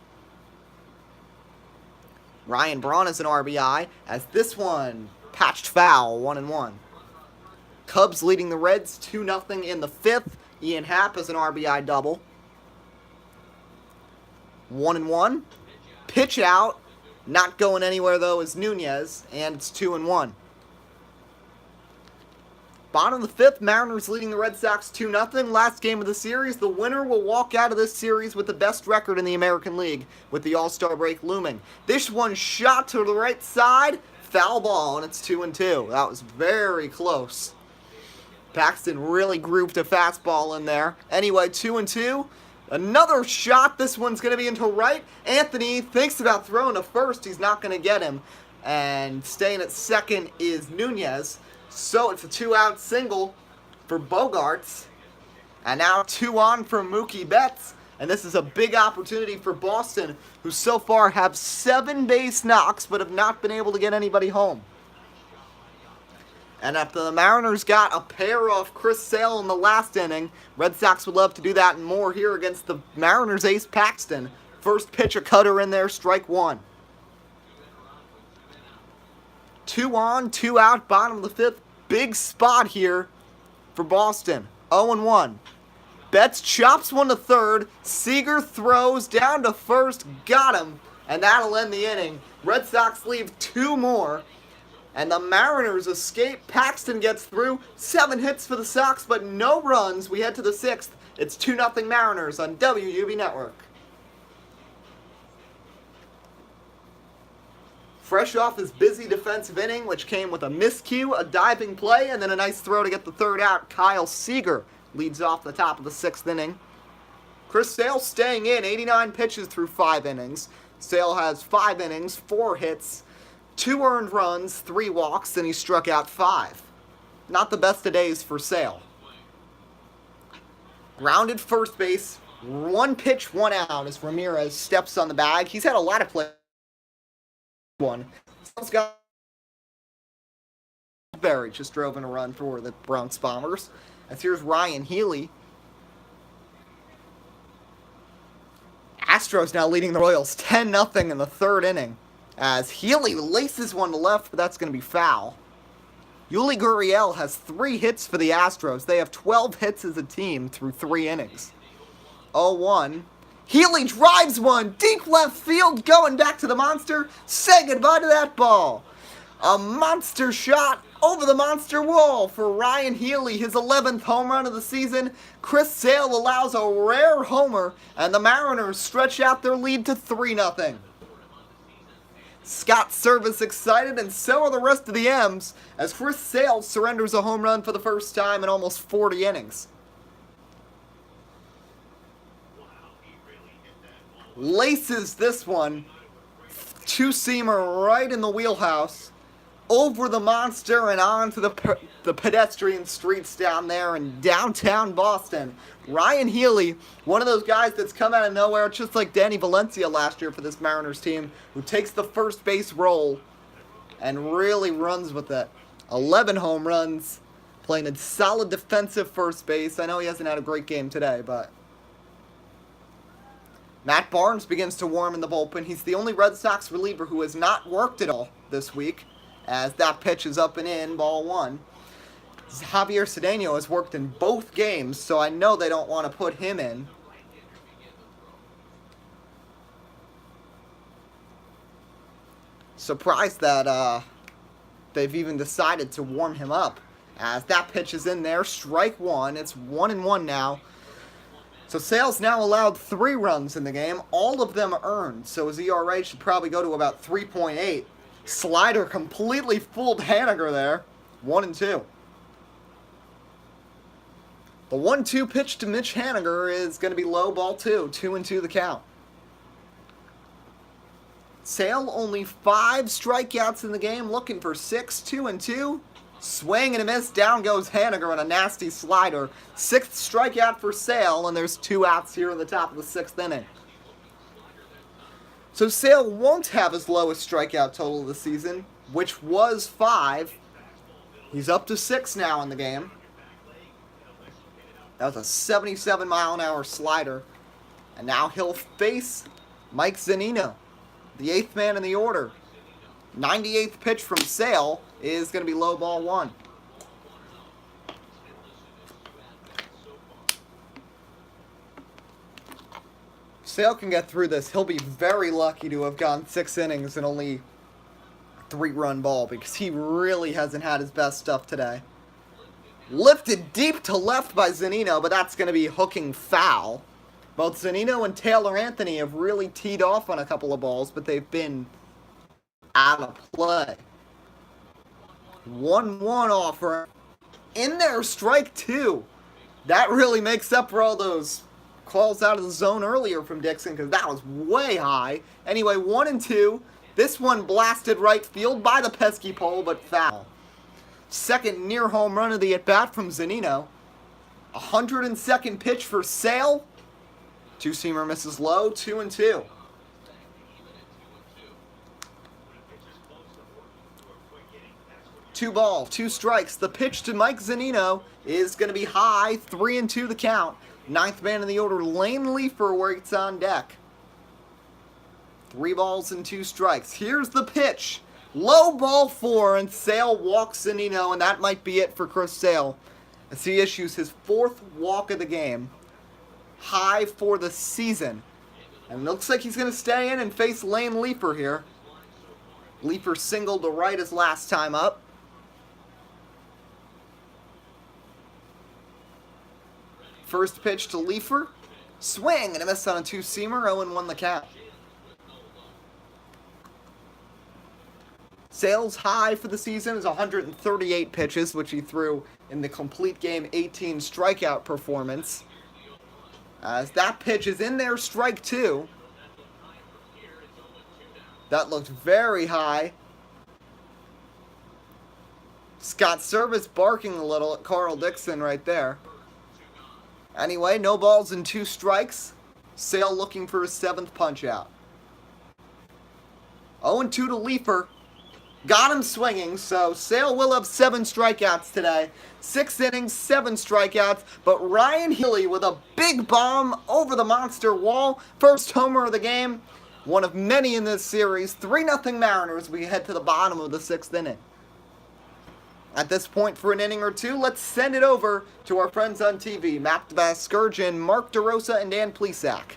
Ryan Braun is an RBI, as this one patched foul, 1-1. Cubs leading the Reds 2-0 in the 5th. Ian Happ is an RBI double. 1-1. Pitch out. Not going anywhere though is Nunez, and it's 2-1. Bottom of the 5th, Mariners leading the Red Sox 2-0. Last game of the series. The winner will walk out of this series with the best record in the American League, with the All-Star break looming. This one shot to the right side, foul ball, and it's 2-2. That was very close. Paxton really grouped a fastball in there. Anyway, 2-2. Another shot. This one's going to be into right. Anthony thinks about throwing to first. He's not going to get him. And staying at second is Nunez. So it's a 2-out single for Bogaerts. And now 2 on for Mookie Betts. And this is a big opportunity for Boston, who so far have 7 base knocks but have not been able to get anybody home. And after the Mariners got a pair off Chris Sale in the last inning, Red Sox would love to do that and more here against the Mariners ace Paxton. First pitch, a cutter in there, strike 1. 2 on, 2 out, bottom of the 5th. Big spot here for Boston. 0-1. Betts chops one to third. Seager throws down to first. Got him. And that'll end the inning. Red Sox leave 2 more. And the Mariners escape. Paxton gets through. 7 hits for the Sox, but no runs. We head to the 6th. It's 2-0 Mariners on WUB Network. Fresh off his busy defensive inning, which came with a miscue, a diving play, and then a nice throw to get the 3rd out, Kyle Seager leads off the top of the 6th inning. Chris Sale staying in, 89 pitches through 5 innings. Sale has 5 innings, 4 hits, 2 earned runs, 3 walks, and he struck out 5. Not the best of days for Sale. Grounded first base, 1 pitch, 1 out as Ramirez steps on the bag. He's had a lot of play. One. Barry just drove in a run for the Bronx Bombers. As here's Ryan Healy. Astros now leading the Royals 10-0 in the 3rd inning. As Healy laces one to left, but that's going to be foul. Yuli Gurriel has 3 hits for the Astros. They have 12 hits as a team through 3 innings. 0-1. Healy drives one, deep left field, going back to the monster. Say goodbye to that ball. A monster shot over the monster wall for Ryan Healy, his 11th home run of the season. Chris Sale allows a rare homer, and the Mariners stretch out their lead to 3-0. Scott Service excited, and so are the rest of the M's, as Chris Sale surrenders a home run for the first time in almost 40 innings. Laces this one, 2-seamer right in the wheelhouse, over the monster and onto the pedestrian streets down there in downtown Boston. Ryan Healy, one of those guys that's come out of nowhere, just like Danny Valencia last year for this Mariners team, who takes the first base role and really runs with it. 11 home runs, playing a solid defensive first base. I know he hasn't had a great game today, but Matt Barnes begins to warm in the bullpen. He's the only Red Sox reliever who has not worked at all this week, as that pitch is up and in, ball 1. Javier Cedeno has worked in both games, so I know they don't want to put him in. Surprised that they've even decided to warm him up, as that pitch is in there, strike 1. It's 1-1 now. So Sale's now allowed 3 runs in the game, all of them earned, so his ERA should probably go to about 3.8. Slider completely fooled Haniger there, 1-2. The 1-2 pitch to Mitch Haniger is going to be low, ball 2, 2-2 the count. Sale only 5 strikeouts in the game, looking for 6, 2-2. Swing and a miss, down goes Haniger on a nasty slider. 6th strikeout for Sale, and there's 2 outs here in the top of the 6th inning. So Sale won't have his lowest strikeout total of the season, which was 5. He's up to 6 now in the game. That was a 77-mile-an-hour slider. And now he'll face Mike Zunino, the 8th man in the order. 98th pitch from Sale is going to be low, ball 1. Sale can get through this. He'll be very lucky to have gone 6 innings and only 3-run ball because he really hasn't had his best stuff today. Lifted deep to left by Zunino, but that's going to be hooking foul. Both Zunino and Taylor Anthony have really teed off on a couple of balls, but they've been out of play. 1-1 offer. In there, strike 2. That really makes up for all those calls out of the zone earlier from Dixon because that was way high. Anyway, 1-2. This one blasted right field by the pesky pole, but foul. Second near home run of the at-bat from Zunino. 102nd pitch for Sale. 2-seamer misses low, 2-2. 2 balls, 2 strikes. The pitch to Mike Zunino is going to be high, 3-2 the count. 9th man in the order, Lane Leifer, waits on deck. 3 balls and 2 strikes. Here's the pitch. Low, ball 4, and Sale walks Zunino, and that might be it for Chris Sale as he issues his 4th walk of the game. High for the season. And it looks like he's going to stay in and face Lane Leifer here. Leifer singled to right his last time up. First pitch to Leifer. Swing and a miss on a 2-seamer. 0-1 the count. Sale's high for the season is 138 pitches, which he threw in the complete game 18 strikeout performance. As that pitch is in there, strike 2. That looked very high. Scott Service barking a little at Carl Dixon right there. Anyway, no balls and 2 strikes. Sale looking for his 7th punch out. 0-2 to Leifer. Got him swinging, so Sale will have 7 strikeouts today. 6 innings, 7 strikeouts, but Ryan Healy with a big bomb over the monster wall. First homer of the game. One of many in this series. 3-0 Mariners. We head to the bottom of the 6th inning. At this point, for an inning or two, let's send it over to our friends on TV. Matt Vasgersian, Mark DeRosa, and Dan Plesac.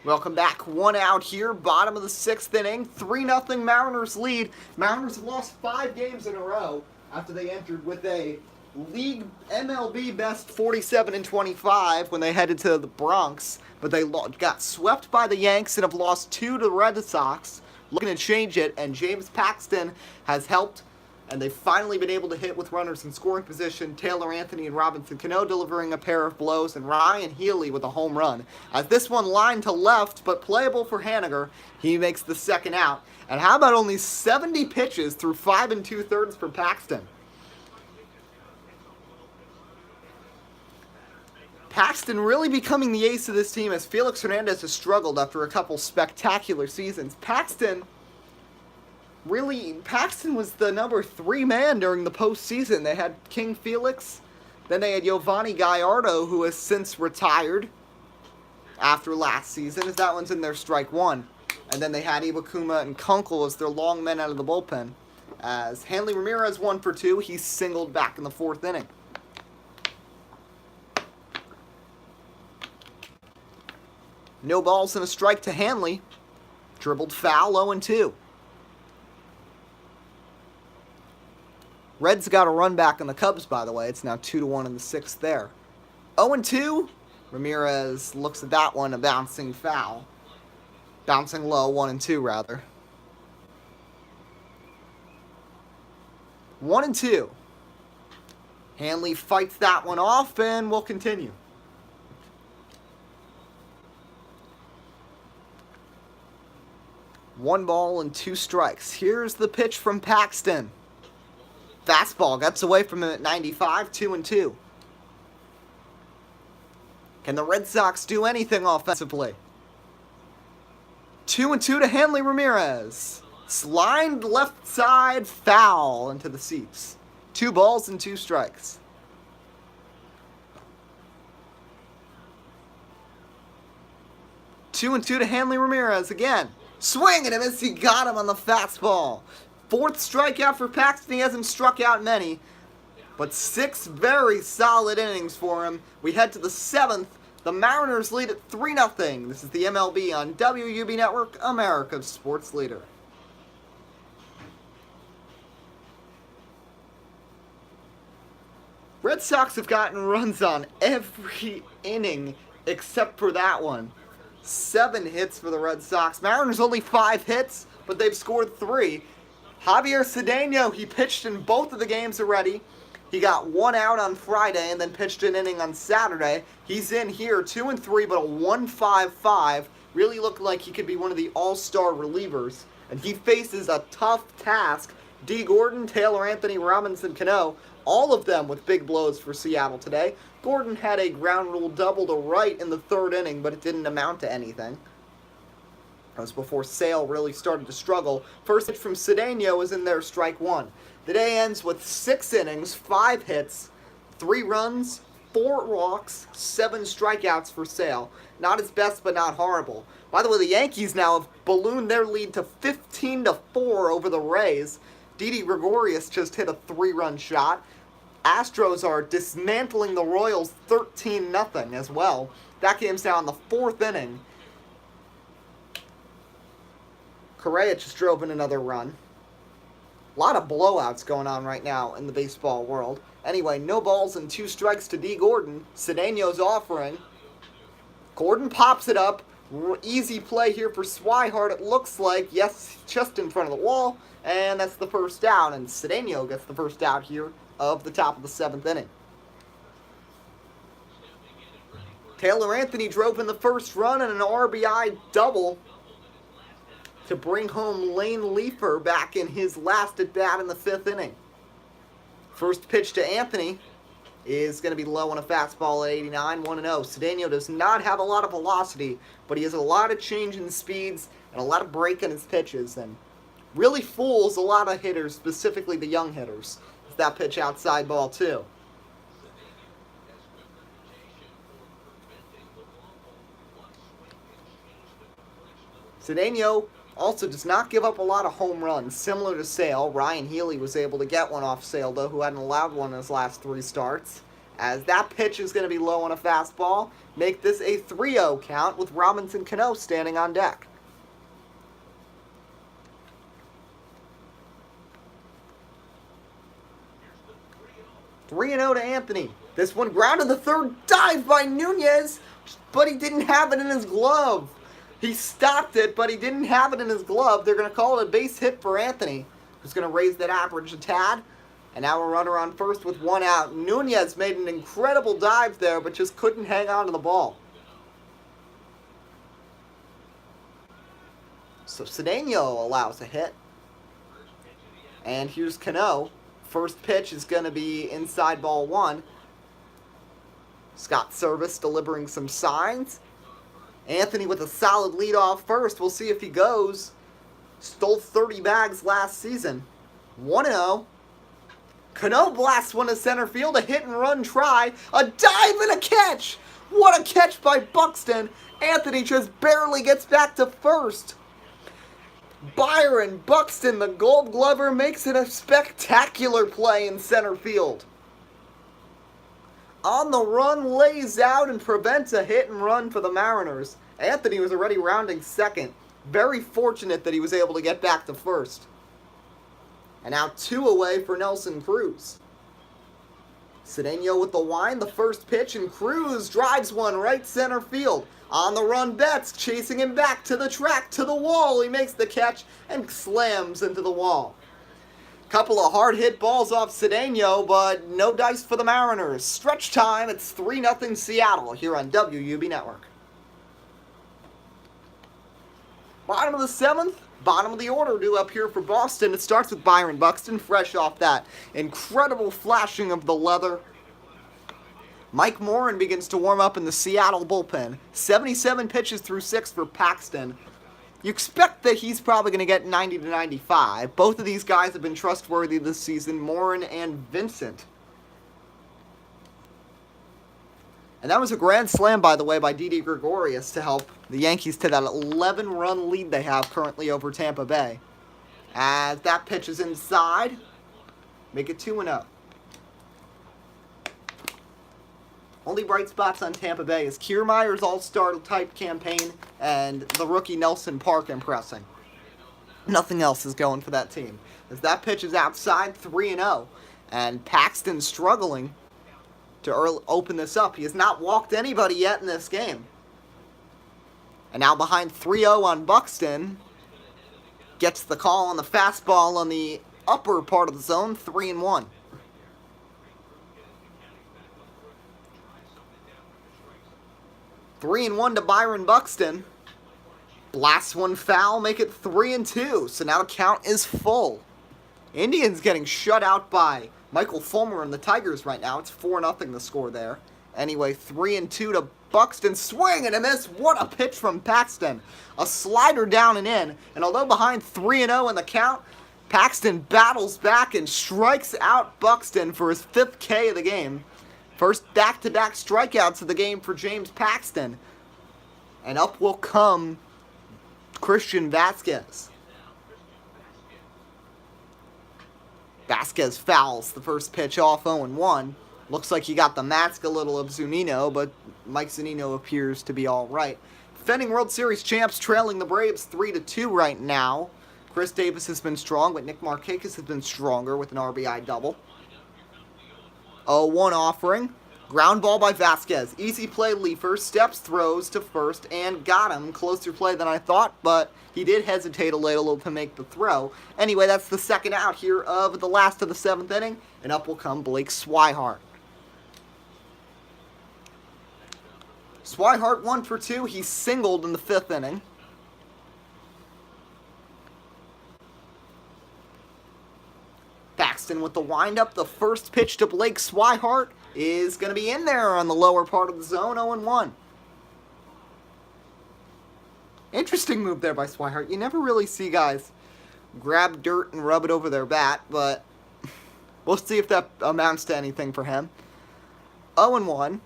Welcome back. One out here, bottom of the 6th inning. 3-0 Mariners lead. Mariners have lost 5 games in a row after they entered with a league MLB best 47-25 when they headed to the Bronx. But they got swept by the Yanks and have lost 2 to the Red Sox. Looking to change it, and James Paxton has helped. And they've finally been able to hit with runners in scoring position. Taylor Anthony and Robinson Cano delivering a pair of blows, and Ryan Healy with a home run. As this one lined to left, but playable for Haniger, he makes the second out. And how about only 70 pitches through 5 2/3 for Paxton? Paxton really becoming the ace of this team as Felix Hernandez has struggled after a couple spectacular seasons. Paxton was the number 3 man during the postseason. They had King Felix, then they had Giovanni Gallardo, who has since retired after last season, as that one's in their strike one. And then they had Iwakuma and Kunkel as their long men out of the bullpen. As Hanley Ramirez 1 for 2, he's singled back in the 4th inning. No balls and a strike to Hanley. Dribbled foul, 0-2. Reds got a run back on the Cubs, by the way. It's now 2-1 in the 6th there. 0-2. Ramirez looks at that one, a bouncing foul. Bouncing low, 1-2 rather. 1-2. Hanley fights that one off and will continue. One ball and 2 strikes. Here's the pitch from Paxton. Fastball gets away from him at 95, 2-2. Can the Red Sox do anything offensively? 2-2 to Hanley Ramirez. Slined left side, foul into the seats. 2 balls and 2 strikes. Two to Hanley Ramirez again. Swing and a miss, he got him on the fastball. 4th strikeout for Paxton. He hasn't struck out many, but 6 very solid innings for him. We head to the 7th. The Mariners lead at 3-0. This is the MLB on WUB Network, America's sports leader. Red Sox have gotten runs on every inning except for that one. 7 hits for the Red Sox. Mariners only 5 hits, but they've scored 3. Javier Cedeno, he pitched in both of the games already. He got 1 out on Friday and then pitched an inning on Saturday. He's in here 2-3, but a 1.55. Really looked like he could be one of the all-star relievers. And he faces a tough task. D. Gordon, Taylor Anthony, Robinson Cano, all of them with big blows for Seattle today. Gordon had a ground rule double to right in the 3rd inning, but it didn't amount to anything. That was before Sale really started to struggle. First hit from Cedeno is in there, strike 1. The day ends with 6 innings, 5 hits, 3 runs, 4 walks, 7 strikeouts for Sale. Not his best, but not horrible. By the way, the Yankees now have ballooned their lead to 15-4 over the Rays. Didi Gregorius just hit a 3-run shot. Astros are dismantling the Royals 13-0 as well. That game's now in the 4th inning. Correa just drove in another run. A lot of blowouts going on right now in the baseball world. Anyway, no balls and 2 strikes to D. Gordon. Cedeno's offering. Gordon pops it up. Easy play here for Swihart, it looks like. Yes, just in front of the wall. And that's the first out. And Cedeno gets the first out here of the top of the 7th inning. Taylor Anthony drove in the first run and an RBI double to bring home Lane Leifer back in his last at-bat in the 5th inning. First pitch to Anthony is going to be low on a fastball at 89, 1-0. Cedeno does not have a lot of velocity, but he has a lot of change in speeds and a lot of break in his pitches, and really fools a lot of hitters, specifically the young hitters. It's that pitch outside ball, too. Cedeno also does not give up a lot of home runs, similar to Sale. Ryan Healy was able to get one off Sale, though, who hadn't allowed one in his last 3 starts. as that pitch is going to be low on a fastball. Make this a 3-0 count with Robinson Cano standing on deck. Three and 0 to Anthony. This one grounded the third, dive by Nunez, but he didn't have it in his glove. He stopped it, but he didn't have it in his glove. They're going to call it a base hit for Anthony, who's going to raise that average a tad. And now a runner on first with one out. Nunez made an incredible dive there, but just couldn't hang on to the ball. So Cedeno allows a hit. And here's Cano. First pitch is going to be inside ball one. Scott Service delivering some signs. Anthony with a solid lead off first. We'll see if he goes. Stole 30 bags last season. 1-0. Cano blasts one to center field. A hit and run try. A dive and a catch. What a catch by Buxton. Anthony just barely gets back to first. Byron Buxton, the Gold Glover, makes it a spectacular play in center field. On the run, lays out and prevents a hit and run for the Mariners. Anthony was already rounding second. Very fortunate that he was able to get back to first. And now 2 away for Nelson Cruz. Cedeno with the wind, the first pitch, and Cruz drives one right center field. On the run, Betts chasing him back to the track, to the wall. He makes the catch and slams into the wall. Couple of hard hit balls off Cedeno, but no dice for the Mariners. Stretch time, it's 3-0 Seattle here on WUB Network. Bottom of the 7th, bottom of the order due up here for Boston. It starts with Byron Buxton, fresh off that incredible flashing of the leather. Mike Morin begins to warm up in the Seattle bullpen. 77 pitches through 6 for Paxton. You expect that he's probably going to get 90 to 95. Both of these guys have been trustworthy this season, Morin and Vincent. And that was a grand slam, by the way, by Didi Gregorius to help the Yankees to that 11-run lead they have currently over Tampa Bay. As that pitch is inside, make it 2-0. Only bright spots on Tampa Bay is Kiermaier's all-star type campaign and the rookie Nelson Park impressing. Nothing else is going for that team. As that pitch is outside, 3-0. And Paxton struggling to open this up. He has not walked anybody yet in this game. And now behind 3-0 on Buxton. Gets the call on the fastball on the upper part of the zone, 3-1. 3-1 to Byron Buxton. Blasts one foul, make it 3-2. So now the count is full. Indians getting shut out by Michael Fulmer and the Tigers right now. It's 4-0 the score there. Anyway, 3-2 to Buxton. Swing and a miss. What a pitch from Paxton. A slider down and in. And although behind 3-0 in the count, Paxton battles back and strikes out Buxton for his 5th K of the game. First back-to-back strikeouts of the game for James Paxton. And up will come Christian Vasquez. Vasquez fouls the first pitch off 0-1. Looks like he got the mask a little of Zunino, but Mike Zunino appears to be all right. Defending World Series champs trailing the Braves 3-2 right now. Chris Davis has been strong, but Nick Markakis has been stronger with an RBI double. 0-1 offering. Ground ball by Vasquez. Easy play, Leafer. Steps, throws to first, and got him. Closer play than I thought, but he did hesitate a little to make the throw. Anyway, that's the second out here of the last of the 7th inning, and up will come Blake Swihart. Swihart 1 for 2. He singled in the 5th inning. Paxton with the windup. The first pitch to Blake Swihart is going to be in there on the lower part of the zone, 0-1. Interesting move there by Swihart. You never really see guys grab dirt and rub it over their bat, but we'll see if that amounts to anything for him. 0-1.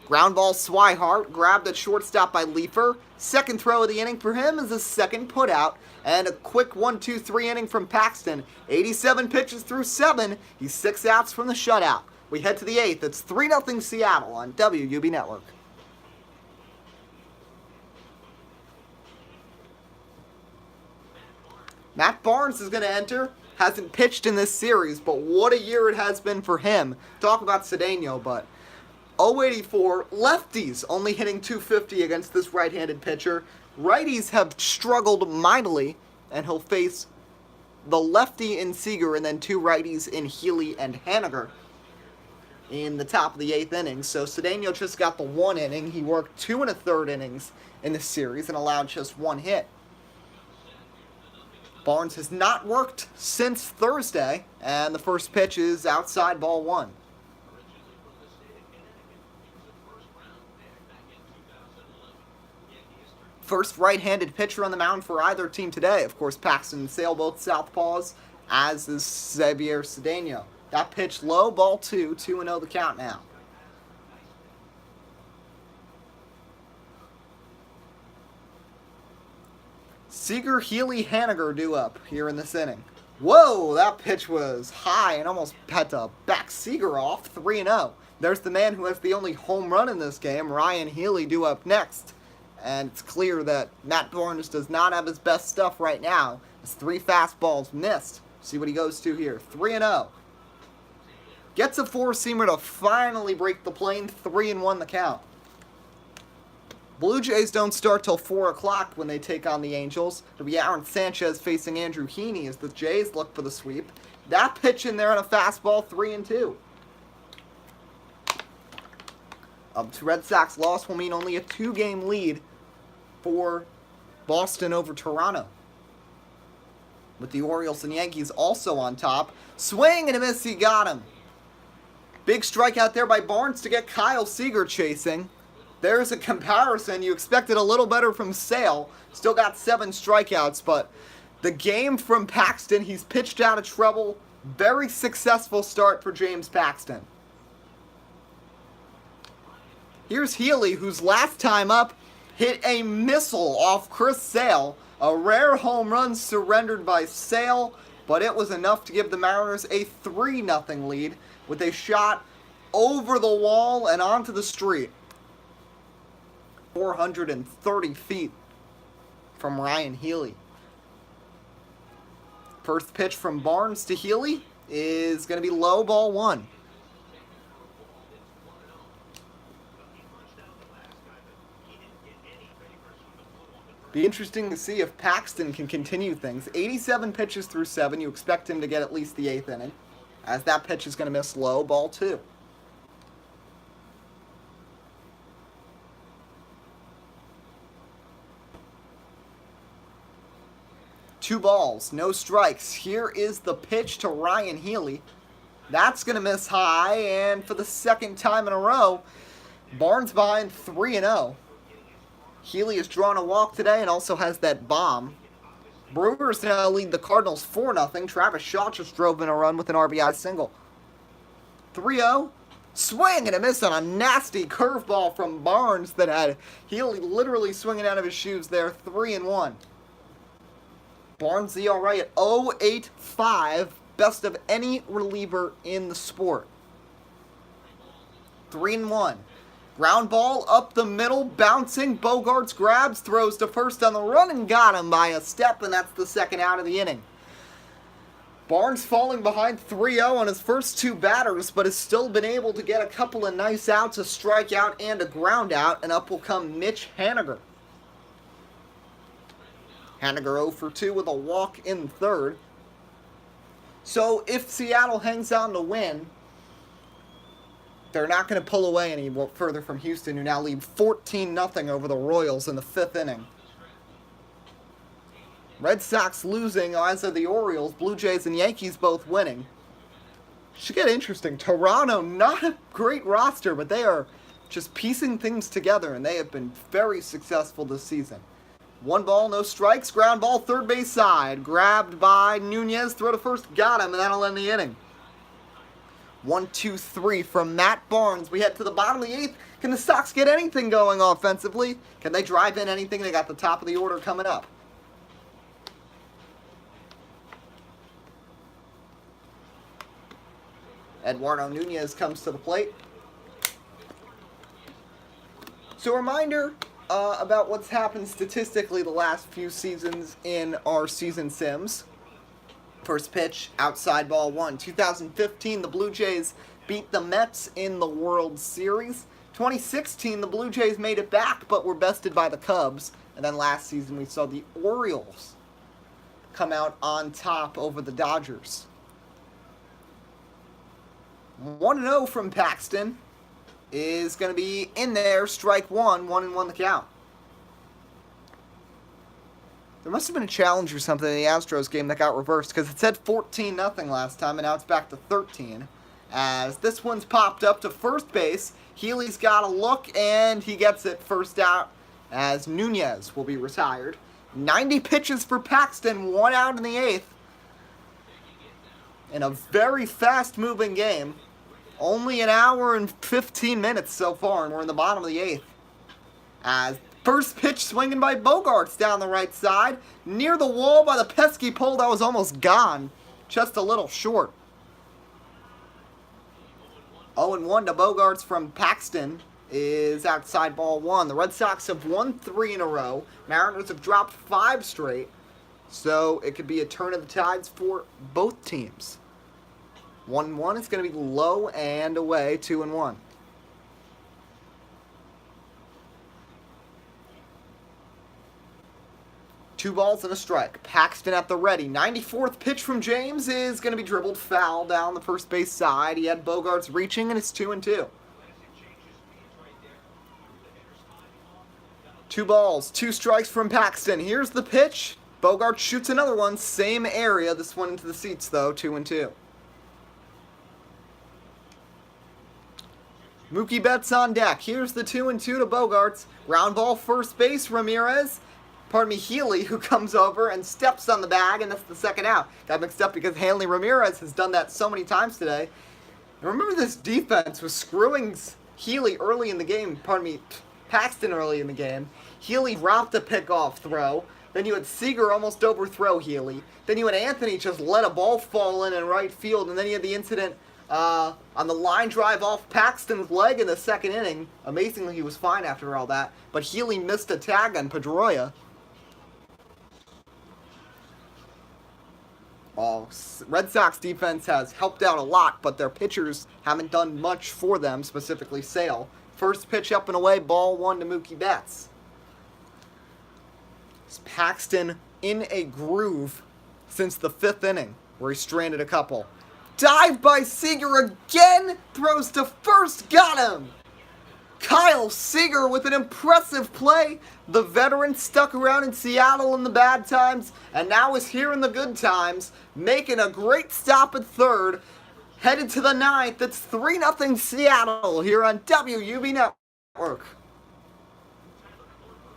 Ground ball Swihart, grabbed at shortstop by Leafer. Second throw of the inning for him is a second putout. And a quick 1-2-3 inning from Paxton. 87 pitches through 7. He's 6 outs from the shutout. We head to the 8th. It's 3-0 Seattle on WUB Network. Matt Barnes is going to enter. Hasn't pitched in this series, but what a year it has been for him. Talk about Cedeno, but 084 lefties only hitting .250 against this right-handed pitcher. Righties have struggled mightily, and he'll face the lefty in Seager and then 2 righties in Healy and Haniger in the top of the 8th inning. So Cedeno just got the 1 inning. He worked 2 1/3 innings in this series and allowed just 1 hit. Barnes has not worked since Thursday, and the first pitch is outside ball 1. First right-handed pitcher on the mound for either team today. Of course, Paxton and Sale both southpaws, as is Xavier Cedeno. That pitch low, ball 2, 2-0 the count now. Seager, Healy, Haniger due up here in this inning. Whoa, that pitch was high and almost had to back Seager off. 3-0. There's the man who has the only home run in this game, Ryan Healy, due up next. And it's clear that Matt Barnes does not have his best stuff right now. His 3 fastballs missed. See what he goes to here. 3-0. Gets a 4-seamer to finally break the plane. 3-1 the count. Blue Jays don't start till 4 o'clock when they take on the Angels. It'll be Aaron Sanchez facing Andrew Heaney as the Jays look for the sweep. That pitch in there on a fastball, 3-2. Red Sox loss will mean only a 2-game lead for Boston over Toronto. With the Orioles and Yankees also on top. Swing and a miss, he got him. Big strikeout there by Barnes to get Kyle Seager chasing. There's a comparison. You expected a little better from Sale. Still got 7 strikeouts, but the game from Paxton, he's pitched out of trouble. Very successful start for James Paxton. Here's Healy, whose last time up hit a missile off Chris Sale. A rare home run surrendered by Sale, but it was enough to give the Mariners a 3-0 lead with a shot over the wall and onto the street. 430 feet from Ryan Healy. First pitch from Barnes to Healy is going to be low, ball 1. Be interesting to see if Paxton can continue things. 87 pitches through 7. You expect him to get at least the 8th inning, as that pitch is going to miss low, ball 2. Two balls, no strikes. Here is the pitch to Ryan Healy. That's going to miss high, and for the second time in a row, Barnes behind 3-0. Healy has drawn a walk today and also has that bomb. Brewers now lead the Cardinals 4-0. Travis Shaw just drove in a run with an RBI single. 3-0. Swing and a miss on a nasty curveball from Barnes that had Healy literally swinging out of his shoes there. 3-1. Barnes ERA at 0.85, best of any reliever in the sport. 3-1. Ground ball up the middle, bouncing. Bogarts grabs, throws to first on the run, and got him by a step, and that's the second out of the inning. Barnes falling behind 3-0 on his first 2 batters, but has still been able to get a couple of nice outs, a strikeout, and a ground out, and up will come Mitch Haniger. Haniger 0 for 2 with a walk in third. So if Seattle hangs on to win, they're not going to pull away any further from Houston, who now lead 14-0 over the Royals in the 5th inning. Red Sox losing, as are the Orioles. Blue Jays and Yankees both winning. Should get interesting. Toronto, not a great roster, but they are just piecing things together, and they have been very successful this season. 1 ball, no strikes. Ground ball, third base side. Grabbed by Nunez. Throw to first. Got him, and that'll end the inning. 1, 2, 3 from Matt Barnes. We head to the bottom of the 8th. Can the Sox get anything going offensively? Can they drive in anything? They got the top of the order coming up. Eduardo Nunez comes to the plate. So a reminder about what's happened statistically the last few seasons in our season sims. First pitch, outside ball 1. 2015, the Blue Jays beat the Mets in the World Series. 2016, the Blue Jays made it back, but were bested by the Cubs. And then last season, we saw the Orioles come out on top over the Dodgers. 1-0 from Paxton is going to be in there. Strike 1, 1-1 the count. There must have been a challenge or something in the Astros game that got reversed, because it said 14-0 last time, and now it's back to 13. As this one's popped up to first base. Healy's got a look, and he gets it first out, as Nunez will be retired. 90 pitches for Paxton, 1 out in the 8th. In a very fast-moving game. Only an hour and 15 minutes so far, and we're in the bottom of the 8th. As first pitch swinging by Bogaerts down the right side. Near the wall by the pesky pole that was almost gone. Just a little short. 0-1 to Bogaerts from Paxton is outside ball 1. The Red Sox have won 3 in a row. Mariners have dropped 5 straight. So it could be a turn of the tides for both teams. 1-1 is going to be low and away, 2-1. Two balls and a strike. Paxton at the ready. 94th pitch from James is going to be dribbled foul down the first base side. He had Bogaerts reaching, and it's 2-2. 2 balls, 2 strikes from Paxton. Here's the pitch. Bogaerts shoots another one. Same area. This one into the seats, though. 2-2. Mookie Betts on deck. Here's the 2-2 to Bogaerts. Ground ball first base. Healy, who comes over and steps on the bag, and that's the second out. Got mixed up because Hanley Ramirez has done that so many times today. And remember, this defense was screwing Healy early in the game. Paxton early in the game. Healy dropped a pickoff throw. Then you had Seager almost overthrow Healy. Then you had Anthony just let a ball fall in right field. And then you had the incident on the line drive off Paxton's leg in the second inning. Amazingly, he was fine after all that. But Healy missed a tag on Pedroia. Red Sox defense has helped out a lot, but their pitchers haven't done much for them, specifically Sale. First pitch up and away, ball 1 to Mookie Betts. It's Paxton in a groove since the 5th inning, where he stranded a couple. Dive by Seager again, throws to first, got him! Kyle Seager with an impressive play. The veteran stuck around in Seattle in the bad times and now is here in the good times, making a great stop at third. Headed to the 9th. It's 3-0 Seattle here on WUB Network.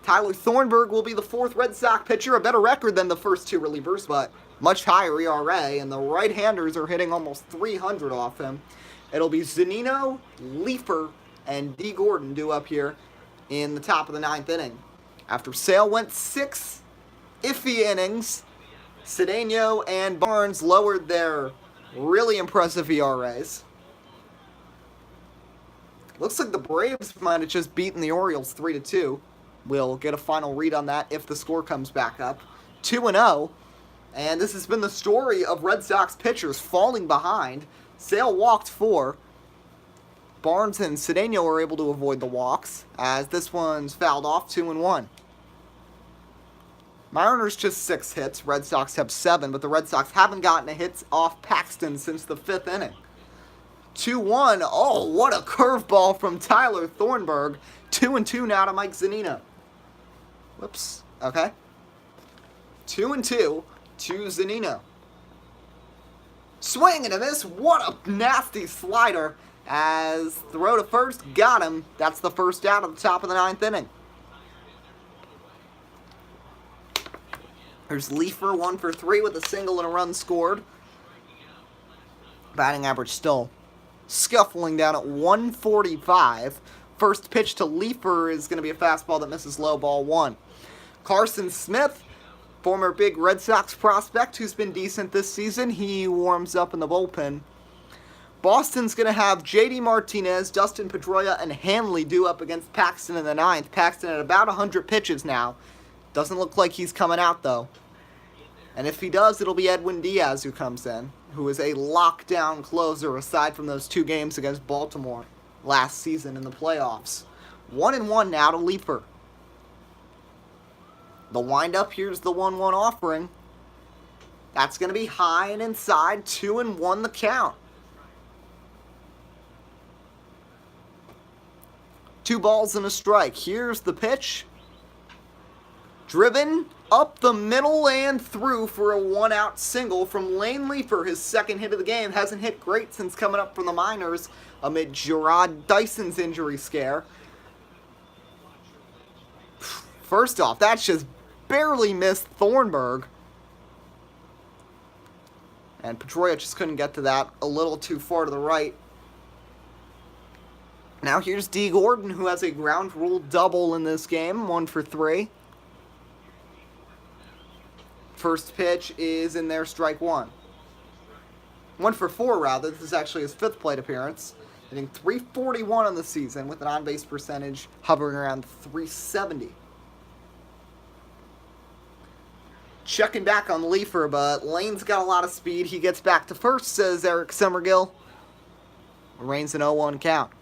Tyler Thornburg will be the 4th Red Sox pitcher, a better record than the first 2 relievers, but much higher ERA, and the right-handers are hitting almost 300 off him. It'll be Zunino, Leefer, and D. Gordon due up here in the top of the 9th inning. After Sale went 6 iffy innings, Cedeno and Barnes lowered their really impressive ERAs. Looks like the Braves might have just beaten the Orioles 3-2. We'll get a final read on that if the score comes back up. 2-0. And this has been the story of Red Sox pitchers falling behind. Sale walked 4. Barnes and Cedeno were able to avoid the walks, as this one's fouled off, 2-1. Mariners just 6 hits. Red Sox have 7, but the Red Sox haven't gotten a hit off Paxton since the 5th inning. 2-1. Oh, what a curveball from Tyler Thornburg. 2-2 now to Mike Zunino. Whoops. Okay. 2-2 to Zunino. Swing and a miss. What a nasty slider. As throw to first, got him. That's the first out at the top of the 9th inning. There's Leefer, 1 for 3 with a single and a run scored. Batting average still scuffling down at 145. First pitch to Leefer is going to be a fastball that misses low, ball 1. Carson Smith, former big Red Sox prospect who's been decent this season. He warms up in the bullpen Boston's going to have J.D. Martinez, Dustin Pedroia, and Hanley due up against Paxton in the ninth. Paxton at about 100 pitches now. Doesn't look like he's coming out, though. And if he does, it'll be Edwin Diaz who comes in, who is a lockdown closer aside from those 2 games against Baltimore last season in the playoffs. 1-1 now to Leeper. The windup, here's the 1-1 offering. That's going to be high and inside, 2-1 the count. 2 balls and a strike. Here's the pitch. Driven up the middle and through for a 1-out single from Lane Leeper, his second hit of the game. Hasn't hit great since coming up from the minors amid Gerard Dyson's injury scare. First off, that's just barely missed Thornburg. And Pedroia just couldn't get to that, a little too far to the right. Now here's D. Gordon, who has a ground rule double in this game, 1 for 3. First pitch is in there, strike 1. 1 for 4, rather. This is actually his 5th plate appearance. Hitting .341 on the season with an on-base percentage hovering around .370. Checking back on Leeper, but Lane's got a lot of speed. He gets back to first, says Eric Summergill. Remains an 0-1 count.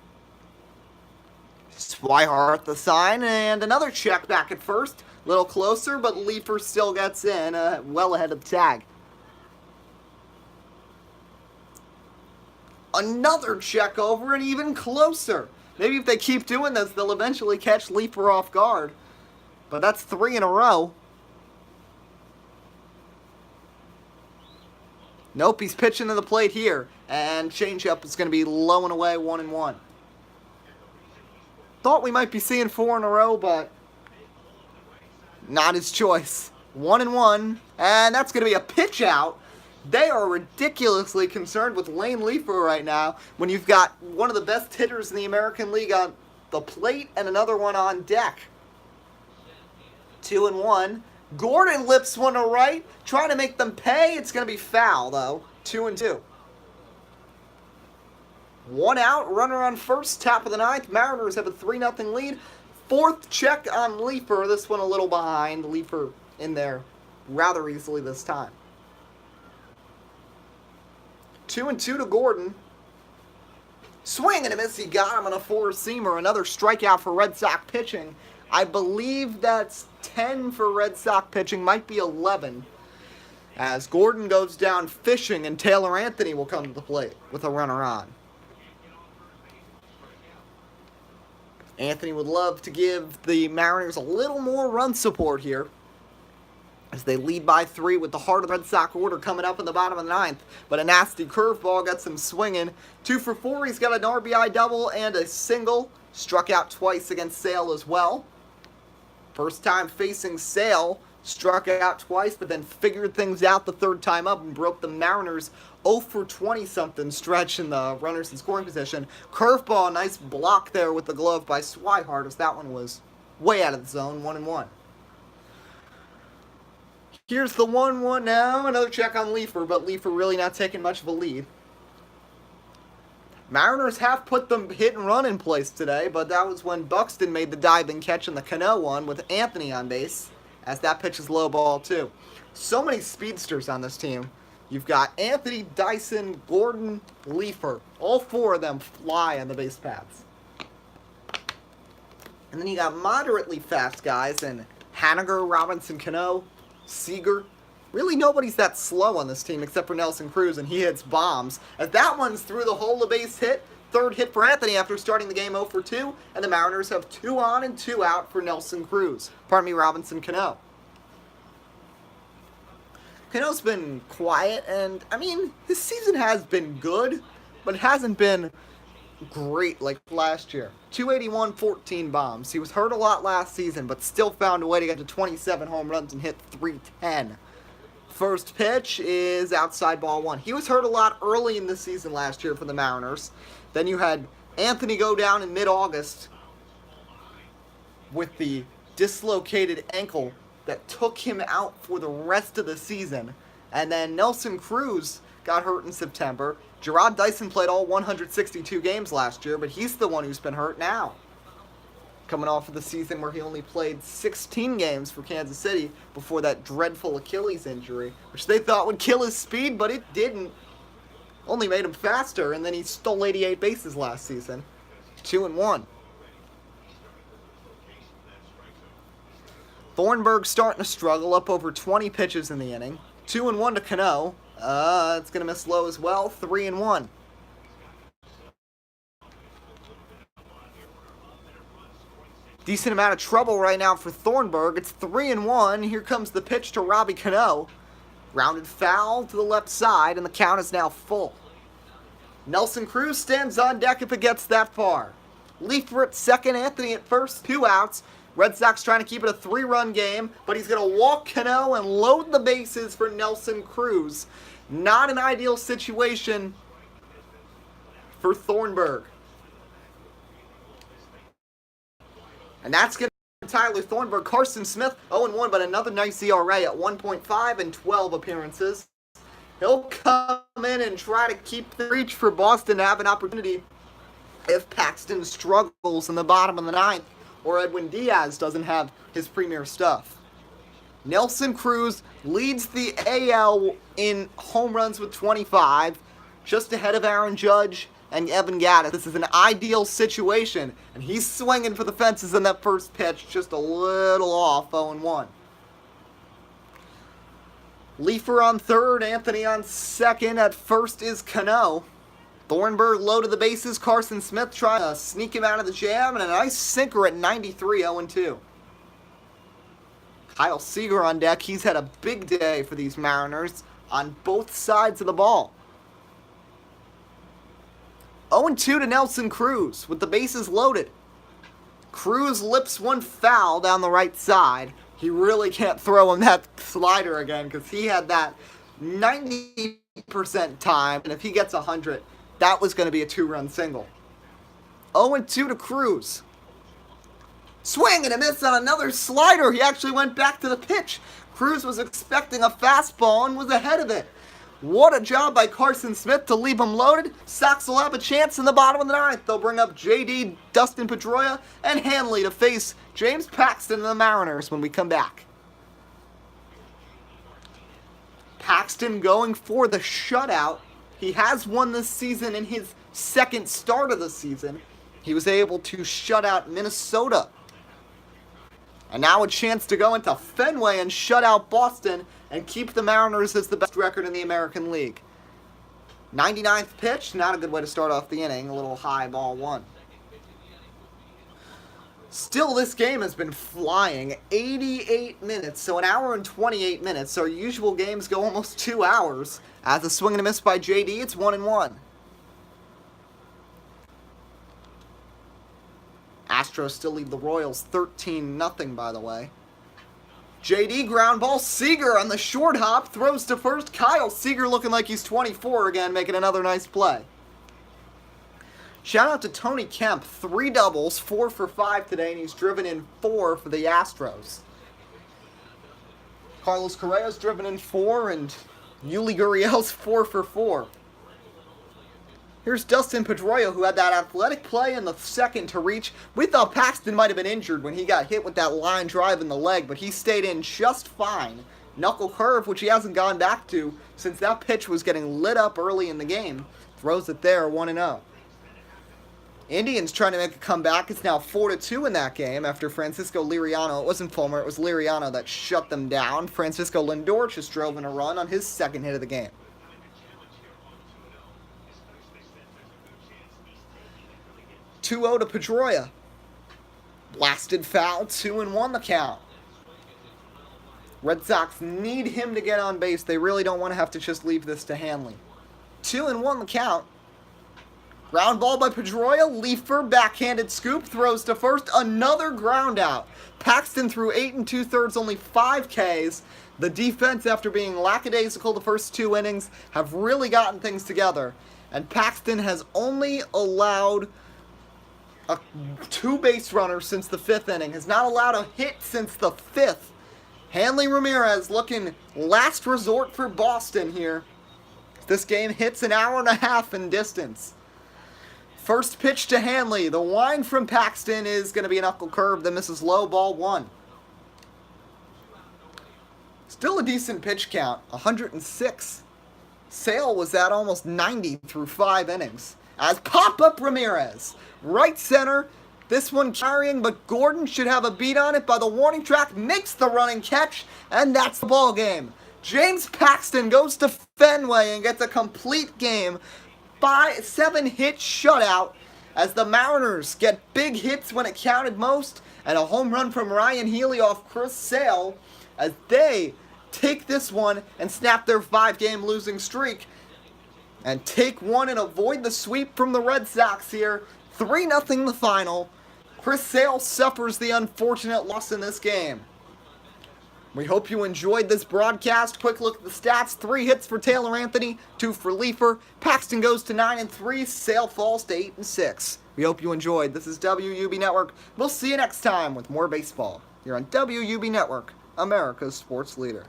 Swihart the sign, and another check back at first. A little closer, but Leeper still gets in, well ahead of the tag. Another check over and even closer. Maybe if they keep doing this, they'll eventually catch Leeper off guard. But that's 3 in a row. Nope, he's pitching to the plate here. And changeup is going to be low and away, 1-1. Thought we might be seeing 4 in a row, but not his choice. 1-1, and that's going to be a pitch out. They are ridiculously concerned with Lane Leeper right now when you've got one of the best hitters in the American League on the plate and another one on deck. 2-1. Gordon lips one to right, trying to make them pay. It's going to be foul, though. 2-2. 1 out, runner on first, top of the ninth. Mariners have a 3-0 lead. 4th check on Leeper. This one a little behind. Leeper in there rather easily this time. 2-2 to Gordon. Swing and a miss. He got him on a 4-seamer. Another strikeout for Red Sox pitching. I believe that's 10 for Red Sox pitching. Might be 11. As Gordon goes down fishing and Taylor Anthony will come to the plate with a runner on. Anthony would love to give the Mariners a little more run support here as they lead by 3 with the heart of the Red Sox order coming up in the bottom of the ninth. But a nasty curveball gets him swinging. 2 for 4. He's got an RBI double and a single. Struck out twice against Sale as well. First time facing Sale. Struck out twice, but then figured things out the 3rd time up and broke the Mariners' 0 for 20-something stretch in the runners in scoring position. Curveball, nice block there with the glove by Swihart, as that one was way out of the zone, 1-1. Here's the 1-1 now. Another check on Leeper, but Leeper really not taking much of a lead. Mariners have put the hit and run in place today, but that was when Buxton made the diving catch in the Cano one with Anthony on base, as that pitch is low ball too. So many speedsters on this team. You've got Anthony, Dyson, Gordon, Leeper. All 4 of them fly on the base paths. And then you got moderately fast guys in Haniger, Robinson, Cano, Seager. Really nobody's that slow on this team except for Nelson Cruz, and he hits bombs. As that one's through the hole, a base hit. 3rd hit for Anthony after starting the game 0 for 2. And the Mariners have 2 on and 2 out for Nelson Cruz. Pardon me, Robinson Cano. Cano's been quiet, and, I mean, his season has been good, but it hasn't been great like last year. 281, 14 bombs. He was hurt a lot last season, but still found a way to get to 27 home runs and hit .310. First pitch is outside ball 1. He was hurt a lot early in the season last year for the Mariners. Then you had Anthony go down in mid-August with the dislocated ankle that took him out for the rest of the season. And then Nelson Cruz got hurt in September. Jarrod Dyson played all 162 games last year, but he's the one who's been hurt now. Coming off of the season where he only played 16 games for Kansas City before that dreadful Achilles injury, which they thought would kill his speed, but it didn't. Only made him faster, and then he stole 88 bases last season. 2-1. Thornburg starting to struggle, up over 20 pitches in the inning. 2-1 to Cano. It's going to miss low as well. 3-1. Decent amount of trouble right now for Thornburg. It's 3-1. Here comes the pitch to Robbie Cano. Grounded foul to the left side, and the count is now full. Nelson Cruz stands on deck if it gets that far. Leefer at second, Anthony at first, 2 outs. Red Sox trying to keep it a 3-run game, but he's going to walk Cano and load the bases for Nelson Cruz. Not an ideal situation for Thornburg. And that's going to Tyler Thornburg. Carson Smith, 0-1, but another nice ERA at 1.5 and 12 appearances. He'll come in and try to keep the reach for Boston to have an opportunity if Paxton struggles in the bottom of the ninth or Edwin Diaz doesn't have his premier stuff. Nelson Cruz leads the AL in home runs with 25, just ahead of Aaron Judge and Evan Gattis. This is an ideal situation, and he's swinging for the fences in that first pitch, just a little off, 0-1. Leefer on third, Anthony on second. At first is Cano. Thornburg low to the bases. Carson Smith trying to sneak him out of the jam, and a nice sinker at 93, 0-2. Kyle Seager on deck. He's had a big day for these Mariners on both sides of the ball. 0-2 to Nelson Cruz with the bases loaded. Cruz lips one foul down the right side. He really can't throw him that slider again because he had that 90% time, and if he gets 100, that was going to be a 2-run single. 0-2 to Cruz. Swing and a miss on another slider. He actually went back to the pitch. Cruz was expecting a fastball and was ahead of it. What a job by Carson Smith to leave him loaded. Sox will have a chance in the bottom of the ninth. They'll bring up JD, Dustin Pedroia, and Hanley to face James Paxton and the Mariners when we come back. Paxton going for the shutout. He has won this season in his second start of the season. He was able to shut out Minnesota. And now a chance to go into Fenway and shut out Boston and keep the Mariners as the best record in the American League. 99th pitch, not a good way to start off the inning. A little high, ball one. Still, this game has been flying. 88 minutes, so an hour and 28 minutes. Our usual games go almost 2 hours. As a swing and a miss by JD, it's 1-1. Astros still lead the Royals 13-0, by the way. JD ground ball. Seager on the short hop. Throws to first. Kyle Seager looking like he's 24 again, making another nice play. Shout out to Tony Kemp. 3 doubles, 4 for 5 today, and he's driven in 4 for the Astros. Carlos Correa's driven in 4, and Yuli Gurriel's 4 for 4. Here's Dustin Pedroia, who had that athletic play in the second to reach. We thought Paxton might have been injured when he got hit with that line drive in the leg, but he stayed in just fine. Knuckle curve, which he hasn't gone back to since that pitch was getting lit up early in the game. Throws it there, 1-0. Indians trying to make a comeback. It's now 4-2 in that game after Francisco Liriano. It wasn't Fulmer, it was Liriano that shut them down. Francisco Lindor just drove in a run on his second hit of the game. 2-0 to Pedroia. Blasted foul, 2-1 the count. Red Sox need him to get on base. They really don't want to have to just leave this to Hanley. 2-1 the count. Ground ball by Pedroia. Leefer, backhanded scoop, throws to first. Another ground out. Paxton threw 8 2/3, only 5 Ks. The defense, after being lackadaisical the first 2 innings, have really gotten things together. And Paxton has only allowed 2 base runners since the 5th inning. Has not allowed a hit since the 5th. Hanley Ramirez looking last resort for Boston here. This game hits an hour and a half in distance. First pitch to Hanley. The line from Paxton is going to be a knuckle curve that misses low, ball 1. Still a decent pitch count, 106. Sale was at almost 90 through 5 innings. As pop-up Ramirez. Right center. This one carrying, but Gordon should have a beat on it by the warning track. Makes the running catch, and that's the ball game. James Paxton goes to Fenway and gets a complete game. 7-hit shutout as the Mariners get big hits when it counted most, and a home run from Ryan Healy off Chris Sale as they take this one and snap their 5-game losing streak and take one and avoid the sweep from the Red Sox here. 3-0 the final. Chris Sale suffers the unfortunate loss in this game. We hope you enjoyed this broadcast. Quick look at the stats. 3 hits for Taylor Anthony, 2 for Leefer. Paxton goes to 9-3. Sale falls to 8-6. We hope you enjoyed. This is WUB Network. We'll see you next time with more baseball here on WUB Network, America's sports leader.